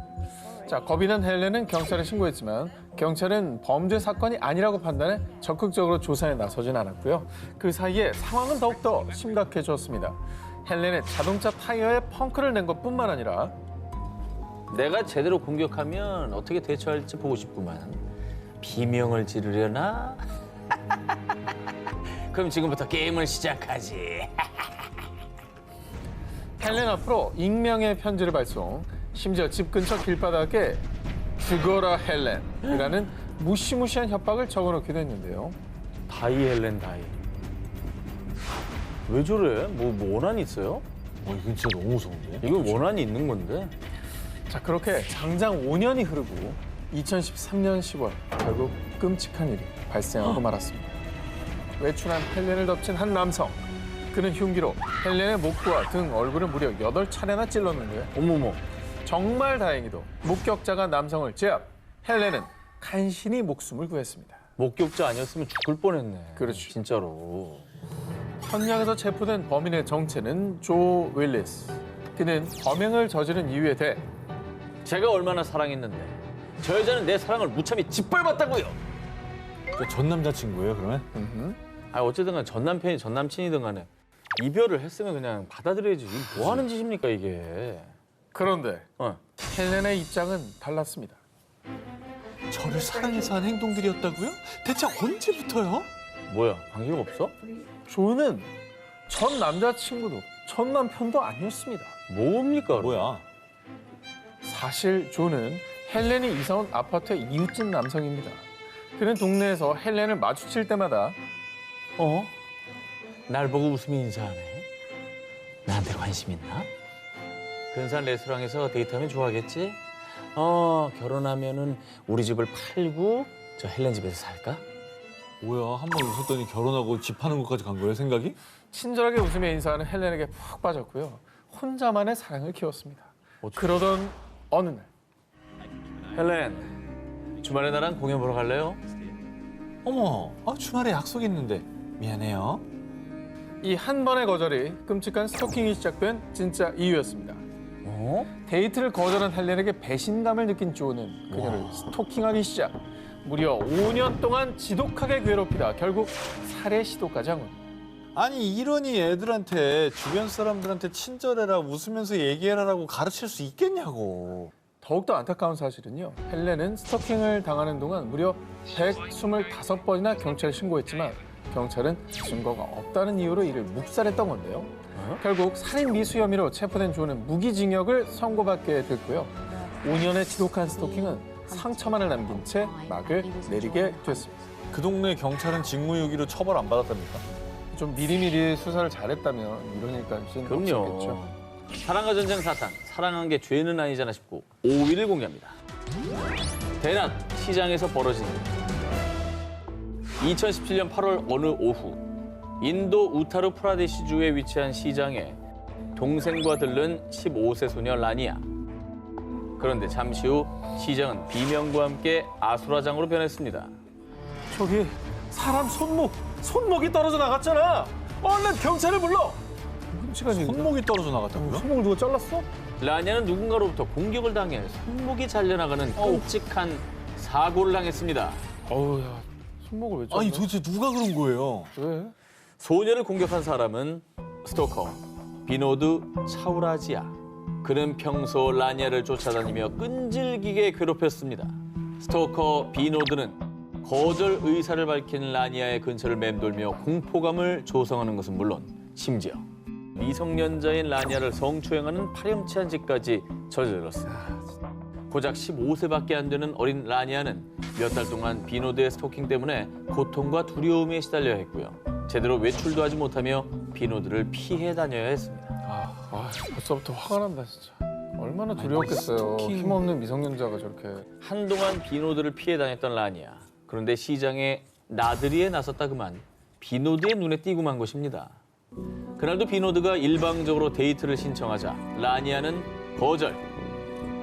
자, 겁이 난 헬렌은 경찰에 신고했지만 경찰은 범죄 사건이 아니라고 판단해 적극적으로 조사에 나서진 않았고요. 그 사이에 상황은 더욱더 심각해졌습니다. 헬렌의 자동차 타이어에 펑크를 낸 것뿐만 아니라 내가 제대로 공격하면 어떻게 대처할지 보고 싶구만. 비명을 지르려나? 그럼 지금부터 게임을 시작하지. 헬렌 앞으로 익명의 편지를 발송, 심지어 집 근처 길바닥에 죽어라 헬렌이라는 무시무시한 협박을 적어놓기도 했는데요. 다이 헬렌 다이. 왜 저래? 뭐 원한이 있어요? 이건 진짜 너무 무서운데? 이건 원한이 있는 건데. 자, 그렇게 장장 5년이 흐르고 2013년 10월 결국 끔찍한 일이 발생하고 말았습니다. 외출한 헬렌을 덮친 한 남성. 그는 흉기로 헬렌의 목과 등, 얼굴을 무려 8차례나 찔렀는데요. 어머머. 정말 다행히도 목격자가 남성을 제압. 헬렌은 간신히 목숨을 구했습니다. 목격자 아니었으면 죽을 뻔했네. 그렇죠. 진짜로. 현장에서 체포된 범인의 정체는 조 윌리스. 그는 범행을 저지른 이유에 대해 제가 얼마나 사랑했는데 저 여자는 내 사랑을 무참히 짓밟았다고요. 전 남자친구예요, 그러면? 아 어쨌든 간 전 남편이 전 남친이든 간에 이별을 했으면 그냥 받아들여야지. 이게 뭐 하는 짓입니까 이게. 그런데 어. 헬렌의 입장은 달랐습니다. 저를 사랑해서 한 행동들이었다고요? 대체 언제부터요? 뭐야 관계가 없어? 조는 전 남자친구도 전 남편도 아니었습니다. 뭡니까? 그럼? 뭐야? 사실 조는 헬렌이 이사 온 아파트의 이웃집 남성입니다. 그는 동네에서 헬렌을 마주칠 때마다 어? 날 보고 웃으며 인사하네. 나한테 관심 있나? 근사한 레스토랑에서 데이트하면 좋아하겠지? 결혼하면은 우리 집을 팔고 저 헬렌 집에서 살까? 뭐야, 한 번 웃었더니 결혼하고 집 파는 것까지 간 거예요, 생각이? 친절하게 웃으며 인사하는 헬렌에게 푹 빠졌고요. 혼자만의 사랑을 키웠습니다. 그러던 어느 날 헬렌, 주말에 나랑 공연 보러 갈래요? 어머, 주말에 약속 있는데 미안해요. 이 한 번의 거절이 끔찍한 스토킹이 시작된 진짜 이유였습니다. 어? 데이트를 거절한 헬렌에게 배신감을 느낀 조는 그녀를 스토킹하기 시작. 무려 5년 동안 지독하게 괴롭히다 결국 살해 시도까지 한 겁니다. 아니, 이러니 애들한테, 주변 사람들한테 친절해라, 웃으면서 얘기해라라고 가르칠 수 있겠냐고. 더욱더 안타까운 사실은요. 헬렌은 스토킹을 당하는 동안 무려 125번이나 경찰에 신고했지만 경찰은 증거가 없다는 이유로 이를 묵살했던 건데요. 결국 살인 미수 혐의로 체포된 조는 무기징역을 선고받게 됐고요. 5년의 지독한 스토킹은 상처만을 남긴 채 막을 내리게 됐습니다. 그 동네 경찰은 직무유기로 처벌 안 받았답니까? 좀 미리미리 수사를 잘했다면 이런 일까지는 그럼요. 없었겠죠. 사랑과 전쟁 사탄, 사랑한 게 죄는 아니잖아 싶고 5위를 공개합니다. 대낮 시장에서 벌어진 일. 2017년 8월 어느 오후 인도 우타르 프라데시주에 위치한 시장에 동생과 들른 15세 소녀 라니아. 그런데 잠시 후 시장은 비명과 함께 아수라장으로 변했습니다. 저기 사람 손목이 떨어져 나갔잖아. 얼른 경찰을 불러. 끔찍한 일이다. 손목이 떨어져 나갔다고요? 손목을 누가 잘랐어? 라니아는 누군가로부터 공격을 당해 손목이 잘려나가는 끔찍한 사고를 당했습니다. 어우, 야, 손목을 왜 잘라? 아니, 도대체 누가 그런 거예요? 왜? 소녀를 공격한 사람은 스토커 비노드 차우라지아. 그는 평소 라니아를 쫓아다니며 끈질기게 괴롭혔습니다. 스토커 비노드는 거절 의사를 밝힌 라니아의 근처를 맴돌며 공포감을 조성하는 것은 물론 심지어 미성년자인 라니아를 성추행하는 파렴치한 짓까지 저질렀습니다. 고작 15세밖에 안 되는 어린 라니아는 몇 달 동안 비노드의 스토킹 때문에 고통과 두려움에 시달려야 했고요. 제대로 외출도 하지 못하며 비노드를 피해 다녀야 했습니다. 벌써부터 화가 난다 진짜. 얼마나 두려웠겠어요. 힘없는 미성년자가 저렇게. 한동안 비노드를 피해 다녔던 라니아. 그런데 시장에 나들이에 나섰다 그만 비노드의 눈에 띄고 만 것입니다. 그날도 비노드가 일방적으로 데이트를 신청하자 라니아는 거절.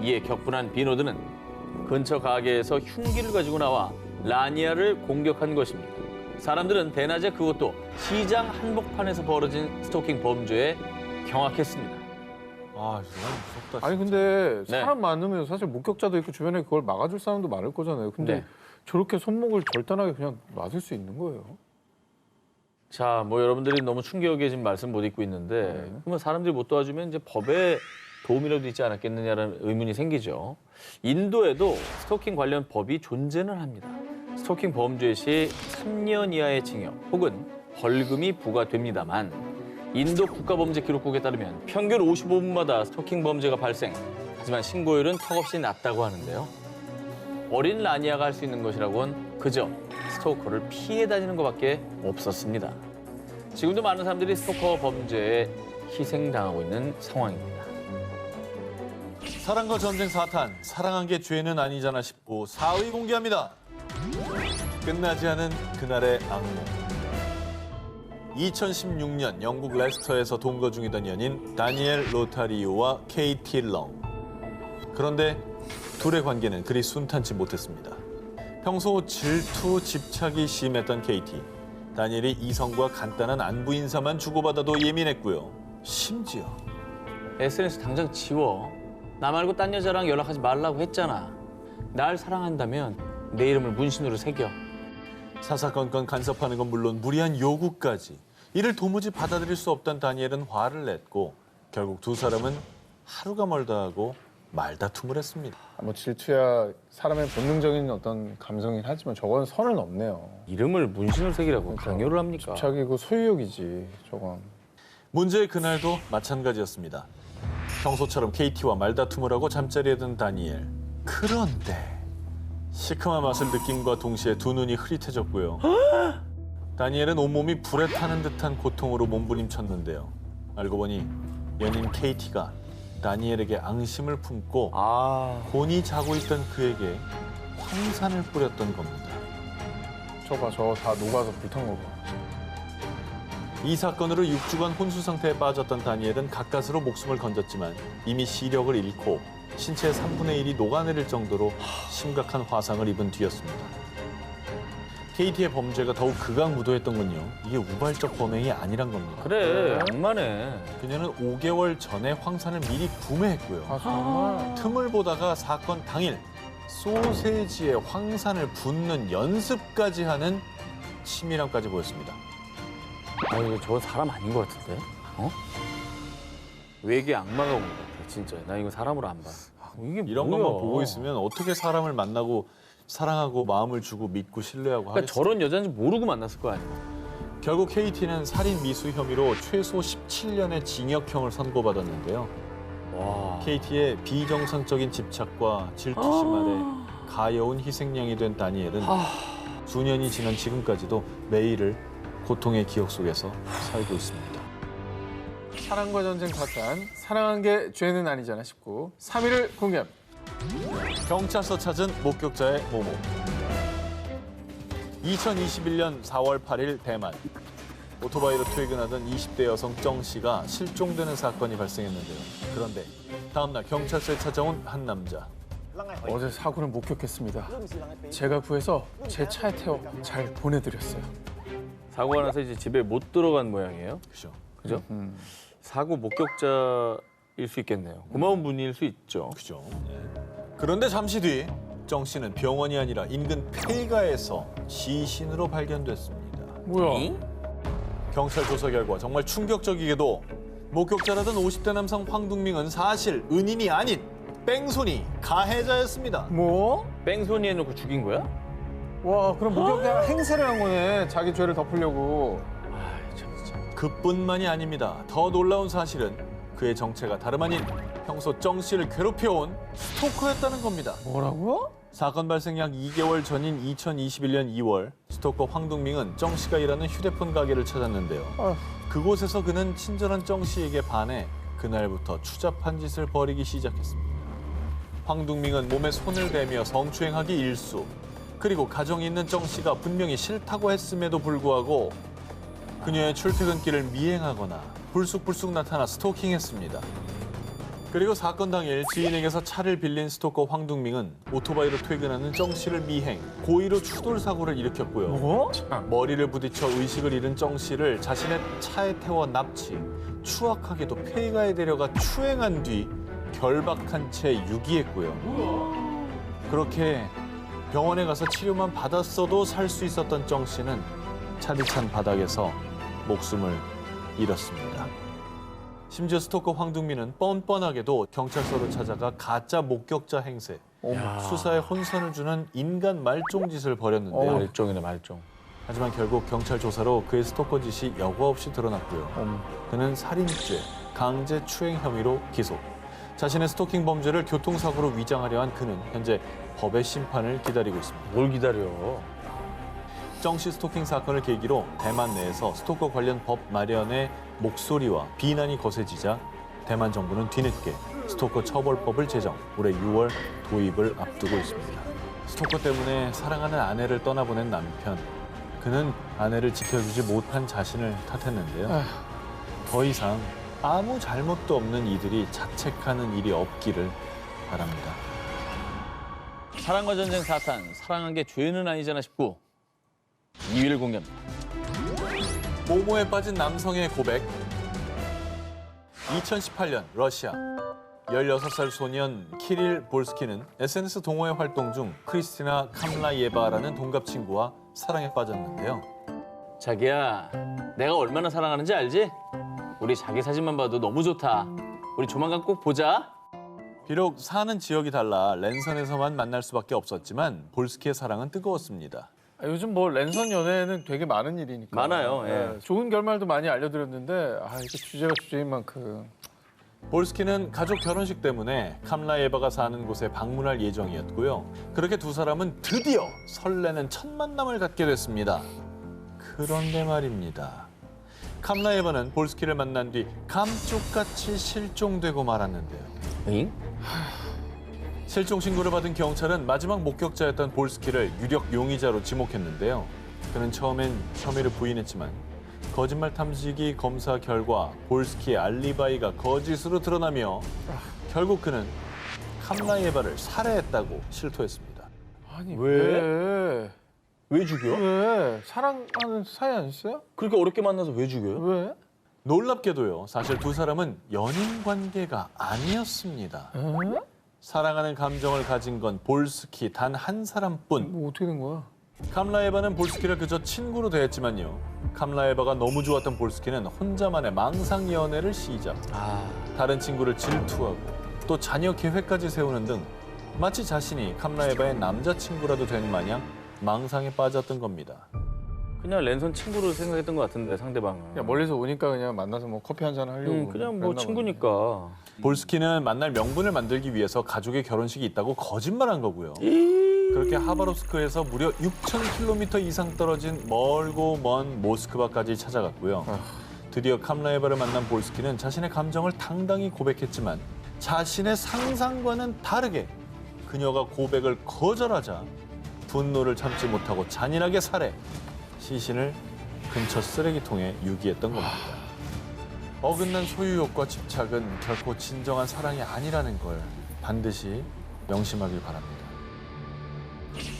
이에 격분한 비노드는 근처 가게에서 흉기를 가지고 나와 라니아를 공격한 것입니다. 사람들은 대낮에 그것도 시장 한복판에서 벌어진 스토킹 범죄에 경악했습니다. 아, 정말 무섭다. 아니 근데 네. 사람 많으면 사실 목격자도 있고 주변에 그걸 막아줄 사람도 많을 거잖아요. 근데 네. 저렇게 손목을 절단하게 그냥 놔둘 수 있는 거예요. 자, 뭐 여러분들이 너무 충격에 지금 말씀 못 읽고 있는데 그러면 사람들이 못 도와주면 이제 법에 도움이라도 있지 않았겠느냐라는 의문이 생기죠. 인도에도 스토킹 관련 법이 존재는 합니다. 스토킹 범죄 시 3년 이하의 징역 혹은 벌금이 부과됩니다만 인도 국가범죄기록국에 따르면 평균 55분마다 스토킹 범죄가 발생. 하지만 신고율은 턱없이 낮다고 하는데요. 어린 라니아가 할 수 있는 것이라곤 그저 스토커를 피해 다니는 것밖에 없었습니다. 지금도 많은 사람들이 스토커 범죄에 희생당하고 있는 상황입니다. 사랑과 전쟁 4탄, 사랑한 게 죄는 아니잖아 싶고 4위 공개합니다. 끝나지 않은 그날의 악몽. 2016년 영국 레스터에서 동거 중이던 연인 다니엘 로타리오와 케이티 렁. 그런데 둘의 관계는 그리 순탄치 못했습니다. 평소 질투, 집착이 심했던 케이티. 다니엘이 이성과 간단한 안부 인사만 주고받아도 예민했고요. 심지어 SNS 당장 지워. 나 말고 딴 여자랑 연락하지 말라고 했잖아. 날 사랑한다면 내 이름을 문신으로 새겨. 사사건건 간섭하는 건 물론 무리한 요구까지. 이를 도무지 받아들일 수 없던 다니엘은 화를 냈고 결국 두 사람은 하루가 멀다 하고 말다툼을 했습니다. 뭐 질투야 사람의 본능적인 어떤 감성이긴 하지만 저건 선을 넘네요. 이름을 문신으로 새기라고 강요를 합니까? 자기고 소유욕이지 저건. 문제의 그날도 마찬가지였습니다. 평소처럼 케이티와 말다툼을 하고 잠자리에 든 다니엘. 그런데 시큼한 맛을 느낌과 동시에 두 눈이 흐릿해졌고요. 다니엘은 온몸이 불에 타는 듯한 고통으로 몸부림쳤는데요. 알고 보니 연인 케이티가 다니엘에게 앙심을 품고 곤히 자고 있던 그에게 황산을 뿌렸던 겁니다. 저거 저 다 녹아서 불탄 거 봐. 이 사건으로 6주간 혼수 상태에 빠졌던 다니엘은 가까스로 목숨을 건졌지만 이미 시력을 잃고 신체의 3분의 1이 녹아내릴 정도로 심각한 화상을 입은 뒤였습니다. 케이티의 범죄가 더욱 극악무도했던 건요. 이게 우발적 범행이 아니란 겁니다. 그래, 악마네. 그녀는 5개월 전에 황산을 미리 구매했고요. 아 정말. 틈을 보다가 사건 당일 소세지에 황산을 붓는 연습까지 하는 치밀함까지 보였습니다. 아니, 저건 사람 아닌 것 같은데? 어? 외계 악마가 온 것 같아, 진짜. 나 이거 사람으로 안 봐. 이게 이런 뭐야? 것만 보고 있으면 어떻게 사람을 만나고 사랑하고 마음을 주고 믿고 신뢰하고 그러니까 하겠어요. 저런 여자인지 모르고 만났을 거 아니야. 결국 KT는 살인 미수 혐의로 최소 17년의 징역형을 선고받았는데요. 와. KT의 비정상적인 집착과 질투 심할에 가여운 희생양이 된 다니엘은 수년이 지난 지금까지도 매일을 고통의 기억 속에서 살고 있습니다. 사랑과 전쟁 4탄 사랑한 게 죄는 아니잖아 싶고 3위를 공개합니다. 경찰서 찾은 목격자의 모모. 2021년 4월 8일 대만. 오토바이로 퇴근하던 20대 여성 정 씨가 실종되는 사건이 발생했는데요. 그런데 다음날 경찰서에 찾아온 한 남자. 어제 사고를 목격했습니다. 제가 구해서 제 차에 태워 잘 보내드렸어요. 사고가 나서 이제 집에 못 들어간 모양이에요. 그죠? 그죠? 사고 목격자일 수 있겠네요. 고마운 분일 수 있죠. 그죠. 그런데 잠시 뒤 정 씨는 병원이 아니라 인근 폐가에서 시신으로 발견됐습니다. 뭐야? 경찰 조사 결과 정말 충격적이게도 목격자라던 50대 남성 황둥밍은 사실 은인이 아닌 뺑소니 가해자였습니다. 뭐? 뺑소니 해놓고 죽인 거야? 와 그럼 목격자 행세를 한 거네. 자기 죄를 덮으려고. 그뿐만이 아닙니다. 더 놀라운 사실은 그의 정체가 다름 아닌 평소 정 씨를 괴롭혀온 스토커였다는 겁니다. 뭐라고? 사건 발생 약 2개월 전인 2021년 2월 스토커 황둥밍은 정 씨가 일하는 휴대폰 가게를 찾았는데요. 아휴. 그곳에서 그는 친절한 정 씨에게 반해 그날부터 추잡한 짓을 벌이기 시작했습니다. 황둥밍은 몸에 손을 대며 성추행하기 일수. 그리고 가정이 있는 정 씨가 분명히 싫다고 했음에도 불구하고 그녀의 출퇴근길을 미행하거나 불쑥불쑥 나타나 스토킹했습니다. 그리고 사건 당일 지인에게서 차를 빌린 스토커 황둥밍은 오토바이로 퇴근하는 정 씨를 미행, 고의로 추돌 사고를 일으켰고요. 머리를 부딪혀 의식을 잃은 정 씨를 자신의 차에 태워 납치, 추악하게도 폐가에 데려가 추행한 뒤 결박한 채 유기했고요. 그렇게 병원에 가서 치료만 받았어도 살 수 있었던 정 씨는 차디찬 바닥에서 목숨을 잃었습니다. 심지어 스토커 황둥민은 뻔뻔하게도 경찰서를 찾아가 가짜 목격자 행세, 수사에 혼선을 주는 인간 말종짓을 벌였는데요. 말종이네 말종. 하지만 결국 경찰 조사로 그의 스토커 짓이 여과 없이 드러났고요. 그는 살인죄, 강제 추행 혐의로 기소. 자신의 스토킹 범죄를 교통사고로 위장하려 한 그는 현재 법의 심판을 기다리고 있습니다. 뭘 기다려? 정씨 스토킹 사건을 계기로 대만 내에서 스토커 관련 법 마련의 목소리와 비난이 거세지자 대만 정부는 뒤늦게 스토커 처벌법을 제정, 올해 6월 도입을 앞두고 있습니다. 스토커 때문에 사랑하는 아내를 떠나보낸 남편. 그는 아내를 지켜주지 못한 자신을 탓했는데요. 더 이상 아무 잘못도 없는 이들이 자책하는 일이 없기를 바랍니다. 사랑과 전쟁 4탄, 사랑한 게 죄는 아니잖아 19. 2위를 공개합니다. 모모에 빠진 남성의 고백. 2018년 러시아 16살 소년 키릴 볼스키는 SNS 동호회 활동 중 크리스티나 캄라예바라는 동갑 친구와 사랑에 빠졌는데요. 자기야, 내가 얼마나 사랑하는지 알지? 우리 자기 사진만 봐도 너무 좋다. 우리 조만간 꼭 보자. 비록 사는 지역이 달라 랜선에서만 만날 수밖에 없었지만 볼스키의 사랑은 뜨거웠습니다. 요즘 뭐 랜선 연애는 되게 많은 일이니까. 많아요, 예. 좋은 결말도 많이 알려드렸는데 이게 주제가 주제인 만큼. 볼스키는 가족 결혼식 때문에 캄라예바가 사는 곳에 방문할 예정이었고요. 그렇게 두 사람은 드디어 설레는 첫 만남을 갖게 됐습니다. 그런데 말입니다. 캄라예바는 볼스키를 만난 뒤 감쪽같이 실종되고 말았는데요. 응? 실종 신고를 받은 경찰은 마지막 목격자였던 볼스키를 유력 용의자로 지목했는데요. 그는 처음엔 혐의를 부인했지만 거짓말 탐지기 검사 결과 볼스키의 알리바이가 거짓으로 드러나며 결국 그는 캄라예바를 살해했다고 실토했습니다. 아니 왜? 왜 죽여? 왜? 사랑하는 사이 아니었어요? 그렇게 어렵게 만나서 왜 죽여요? 왜? 놀랍게도요. 사실 두 사람은 연인 관계가 아니었습니다. 사랑하는 감정을 가진 건 볼스키 단 한 사람뿐. 뭐 어떻게 된 거야? 캄라예바는 볼스키를 그저 친구로 대했지만요. 캄라예바가 너무 좋았던 볼스키는 혼자만의 망상 연애를 시작. 다른 친구를 질투하고 또 자녀 계획까지 세우는 등 마치 자신이 캄라예바의 남자친구라도 된 마냥 망상에 빠졌던 겁니다. 그냥 랜선 친구로 생각했던 것 같은데 상대방은. 그냥 멀리서 오니까 그냥 만나서 뭐 커피 한잔 하려고. 그냥 뭐 그랬나 친구니까. 볼스키는 만날 명분을 만들기 위해서 가족의 결혼식이 있다고 거짓말한 거고요. 그렇게 하바롭스크에서 무려 6,000km 이상 떨어진 멀고 먼 모스크바까지 찾아갔고요. 드디어 캄라예바를 만난 볼스키는 자신의 감정을 당당히 고백했지만 자신의 상상과는 다르게 그녀가 고백을 거절하자 분노를 참지 못하고 잔인하게 살해, 시신을 근처 쓰레기통에 유기했던 겁니다. 어긋난 소유욕과 집착은 결코 진정한 사랑이 아니라는 걸 반드시 명심하길 바랍니다.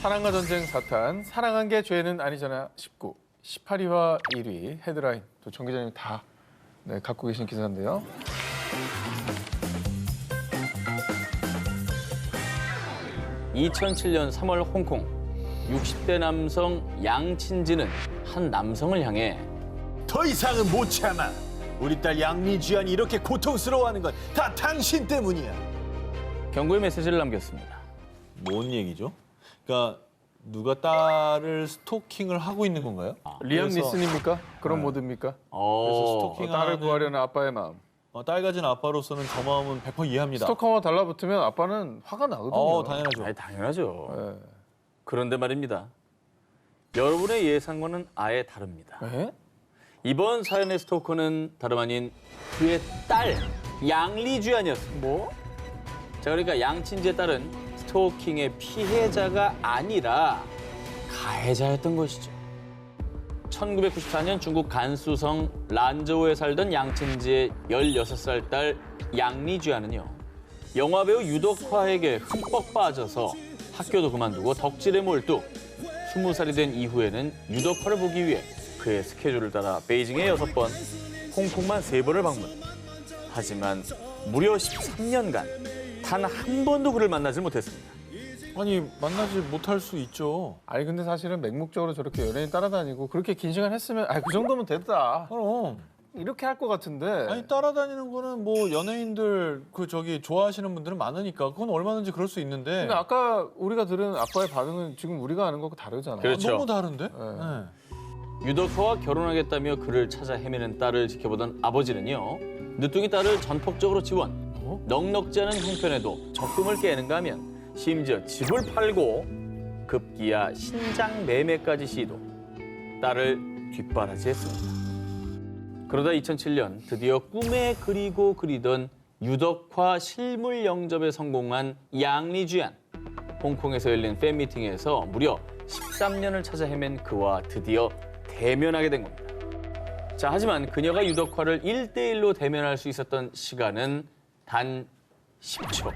사랑과 전쟁 4탄, 사랑한 게 죄는 아니잖아 19, 18위와 1위 헤드라인 또 정 기자님 다 갖고 계신 기사인데요. (2007년 3월) 홍콩 60대 남성 양친지는 한 남성을 향해 더 이상은 못 참아. 우리 딸 양리쥐안이 이렇게 고통스러워하는 건 다 당신 때문이야. 경고의 메시지를 남겼습니다. 뭔 얘기죠? 그러니까 누가 딸을 스토킹을 하고 있는 건가요? 리암 그래서- 니슨입니까? 그런 모드입니까? 그래서 스토킹 딸을 구하려는 아빠의 마음. 딸 가진 아빠로서는 저 마음은 100% 이해합니다. 스토커와 달라붙으면 아빠는 화가 나거든요. 당연하죠. 아니, 당연하죠. 예. 그런데 말입니다. 여러분의 예상과는 아예 다릅니다. 예? 이번 사연의 스토커는 다름 아닌 그의 딸 양리쥐안이었습니다. 뭐? 자, 그러니까 양친지의 딸은 스토킹의 피해자가 아니라 가해자였던 것이죠. 1994년 중국 간수성 란저우에 살던 양친지의 16살 딸 양리쥐안은요. 영화배우 유덕화에게 흠뻑 빠져서 학교도 그만두고 덕질에 몰두. 20살이 된 이후에는 유덕화를 보기 위해 그의 스케줄을 따라 베이징에 6번, 홍콩만 3번을 방문. 하지만 무려 13년간 단 한 번도 그를 만나지 못했습니다. 아니 만나지 못할 수 있죠. 아니 근데 사실은 맹목적으로 저렇게 연예인 따라다니고 그렇게 긴 시간 했으면 그 정도면 됐다. 그럼 이렇게 할 것 같은데. 아니 따라다니는 거는 뭐 연예인들 그 저기 좋아하시는 분들은 많으니까 그건 얼마든지 그럴 수 있는데 근데 아까 우리가 들은 아빠의 반응은 지금 우리가 아는 거하고 다르잖아. 그렇죠. 너무 다른데? 네. 유덕화와 결혼하겠다며 그를 찾아 헤매는 딸을 지켜보던 아버지는요. 늦둥이 딸을 전폭적으로 지원. 넉넉지 않은 형편에도 적금을 깨는가 하면 심지어 집을 팔고 급기야 신장 매매까지 시도. 딸을 뒷바라지했습니다. 그러다 2007년 드디어 꿈에 그리고 그리던 유덕화 실물 영접에 성공한 양리주안. 홍콩에서 열린 팬미팅에서 무려 13년을 찾아 헤맨 그와 드디어 대면하게 된 겁니다. 자, 하지만 그녀가 유덕화를 1대1로 대면할 수 있었던 시간은 단 10초.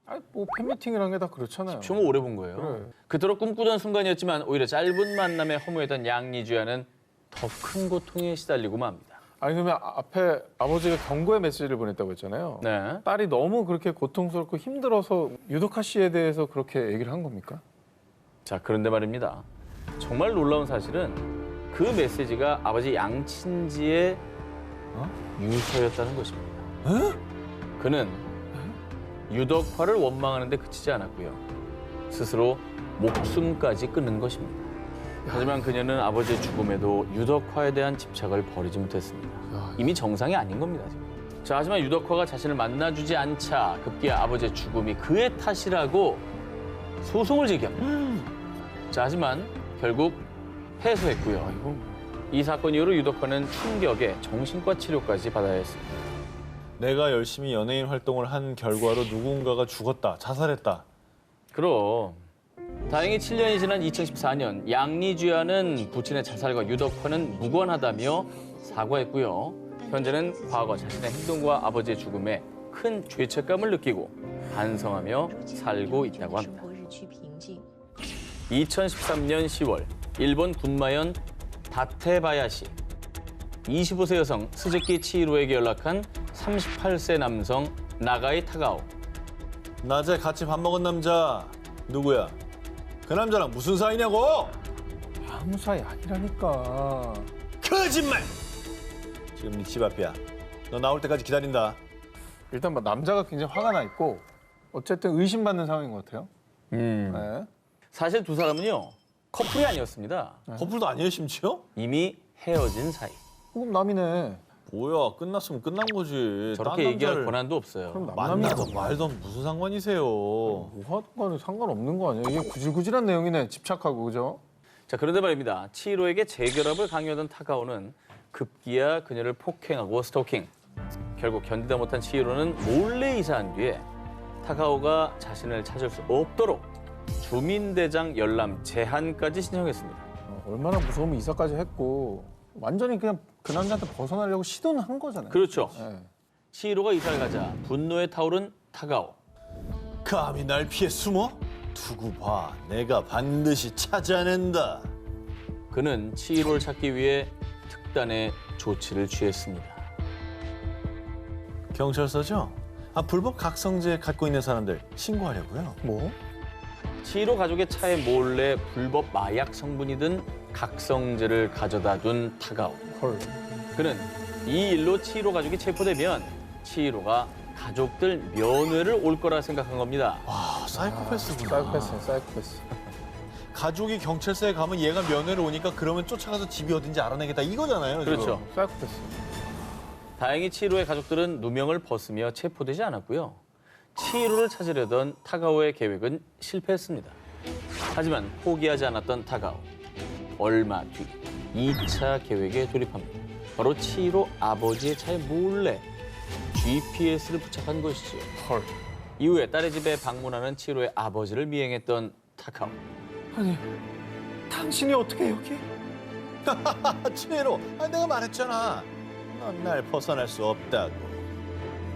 아니 뭐 팬미팅이란 게 다 그렇잖아요. 좀 오래 본 거예요. 그래. 그토록 꿈꾸던 순간이었지만 오히려 짧은 만남에 허무했던 양리주안은 더 큰 고통에 시달리고 맙니다. 아니 그러면 앞에 아버지가 경고의 메시지를 보냈다고 했잖아요. 네. 딸이 너무 그렇게 고통스럽고 힘들어서 유덕화 씨에 대해서 그렇게 얘기를 한 겁니까? 자, 그런데 말입니다. 정말 놀라운 사실은 그 메시지가 아버지 양친지의 유서였다는 것입니다. 그는 유덕화를 원망하는 데 그치지 않았고요. 스스로 목숨까지 끊는 것입니다. 하지만 그녀는 아버지의 죽음에도 유덕화에 대한 집착을 버리지 못했습니다. 이미 정상이 아닌 겁니다, 지금. 자, 하지만 유덕화가 자신을 만나주지 않자 급기야 아버지의 죽음이 그의 탓이라고 소송을 제기합니다. 자, 하지만 결국 패소했고요. 이 사건 이후로 유덕화는 충격에 정신과 치료까지 받아야 했습니다. 내가 열심히 연예인 활동을 한 결과로 누군가가 죽었다, 자살했다. 그럼 다행히 7년이 지난 2014년 양리주안은 부친의 자살과 유덕화는 무관하다며 사과했고요. 현재는 과거 자신의 행동과 아버지의 죽음에 큰 죄책감을 느끼고 반성하며 살고 있다고 합니다. 2013년 10월 일본 군마현 다테바야시 25세 여성 스즈키 치히로에게 연락한 38세 남성 나가이 타가오. 낮에 같이 밥 먹은 남자 누구야? 그 남자랑 무슨 사이냐고? 아무 사이 아니라니까. 거짓말! 지금 네 집 앞이야. 너 나올 때까지 기다린다. 일단 뭐 남자가 굉장히 화가 나 있고 어쨌든 의심받는 상황인 것 같아요. 네. 사실 두 사람은요 커플이 아니었습니다. 커플도 아니에요 심지어? 이미 헤어진 사이. 그럼 남이네. 뭐야 끝났으면 끝난 거지. 저렇게 딴 얘기할 남자를 권한도 없어요. 그럼 만나든 남남이죠. 말든 무슨 상관이세요? 뭐 하든 상관없는 거 아니에요? 이게 구질구질한 내용이네. 집착하고 그죠? 자, 그런데 말입니다. 치히로에게 재결합을 강요하던 타가오는 급기야 그녀를 폭행하고 스토킹. 결국 견디다 못한 치히로는 몰래 이사한 뒤에 타가오가 자신을 찾을 수 없도록 주민대장 열람 제한까지 신청했습니다. 얼마나 무서우면 이사까지 했고 완전히 그냥 그 남자한테 벗어나려고 시도는 한 거잖아요. 그렇죠. 네. 치히로가 이사를 가자 분노에 타오른 타가오. 감히 날 피해 숨어? 두고 봐. 내가 반드시 찾아낸다. 그는 치히로를 찾기 위해 특단의 조치를 취했습니다. 경찰서죠? 불법 각성제 갖고 있는 사람들 신고하려고요. 뭐? 치히로 가족의 차에 몰래 불법 마약 성분이 든 각성제를 가져다 둔 타가오. 헐. 그는 이 일로 치히로 가족이 체포되면 치히로가 가족들 면회를 올 거라 생각한 겁니다. 아, 사이코패스구나. 사이코패스. 가족이 경찰서에 가면 얘가 면회를 오니까 그러면 쫓아가서 집이 어딘지 알아내겠다 이거잖아요. 지금. 그렇죠. 사이코패스. 다행히 치히로의 가족들은 누명을 벗으며 체포되지 않았고요. 치히로를 찾으려던 타가오의 계획은 실패했습니다. 하지만 포기하지 않았던 타가오. 얼마 뒤 2차 계획에 돌입합니다. 바로 치히로 아버지의 차에 몰래 GPS를 부착한 것이지요. 헐. 이후에 딸의 집에 방문하는 치히로의 아버지를 미행했던 타가오. 아니, 당신이 어떻게 여기? 치히로, 내가 말했잖아. 넌 날 벗어날 수 없다고.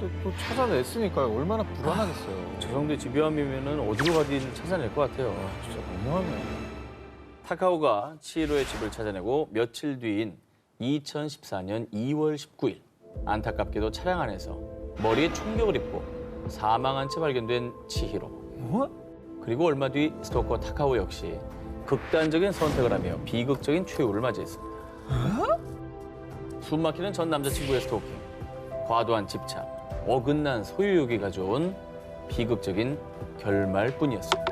또 찾아냈으니까 얼마나 불안하겠어요. 저 정도의 집요함이면은 어디로 가든 찾아낼 것 같아요. 진짜 너무하네. 타카오가 치히로의 집을 찾아내고 며칠 뒤인 2014년 2월 19일 안타깝게도 차량 안에서 머리에 충격을 입고 사망한 채 발견된 치히로. 그리고 얼마 뒤 스토커 타카오 역시 극단적인 선택을 하며 비극적인 최후를 맞이했습니다. 숨막히는 전 남자친구의 스토킹, 과도한 집착, 어긋난 소유욕이 가져온 비극적인 결말뿐이었습니다.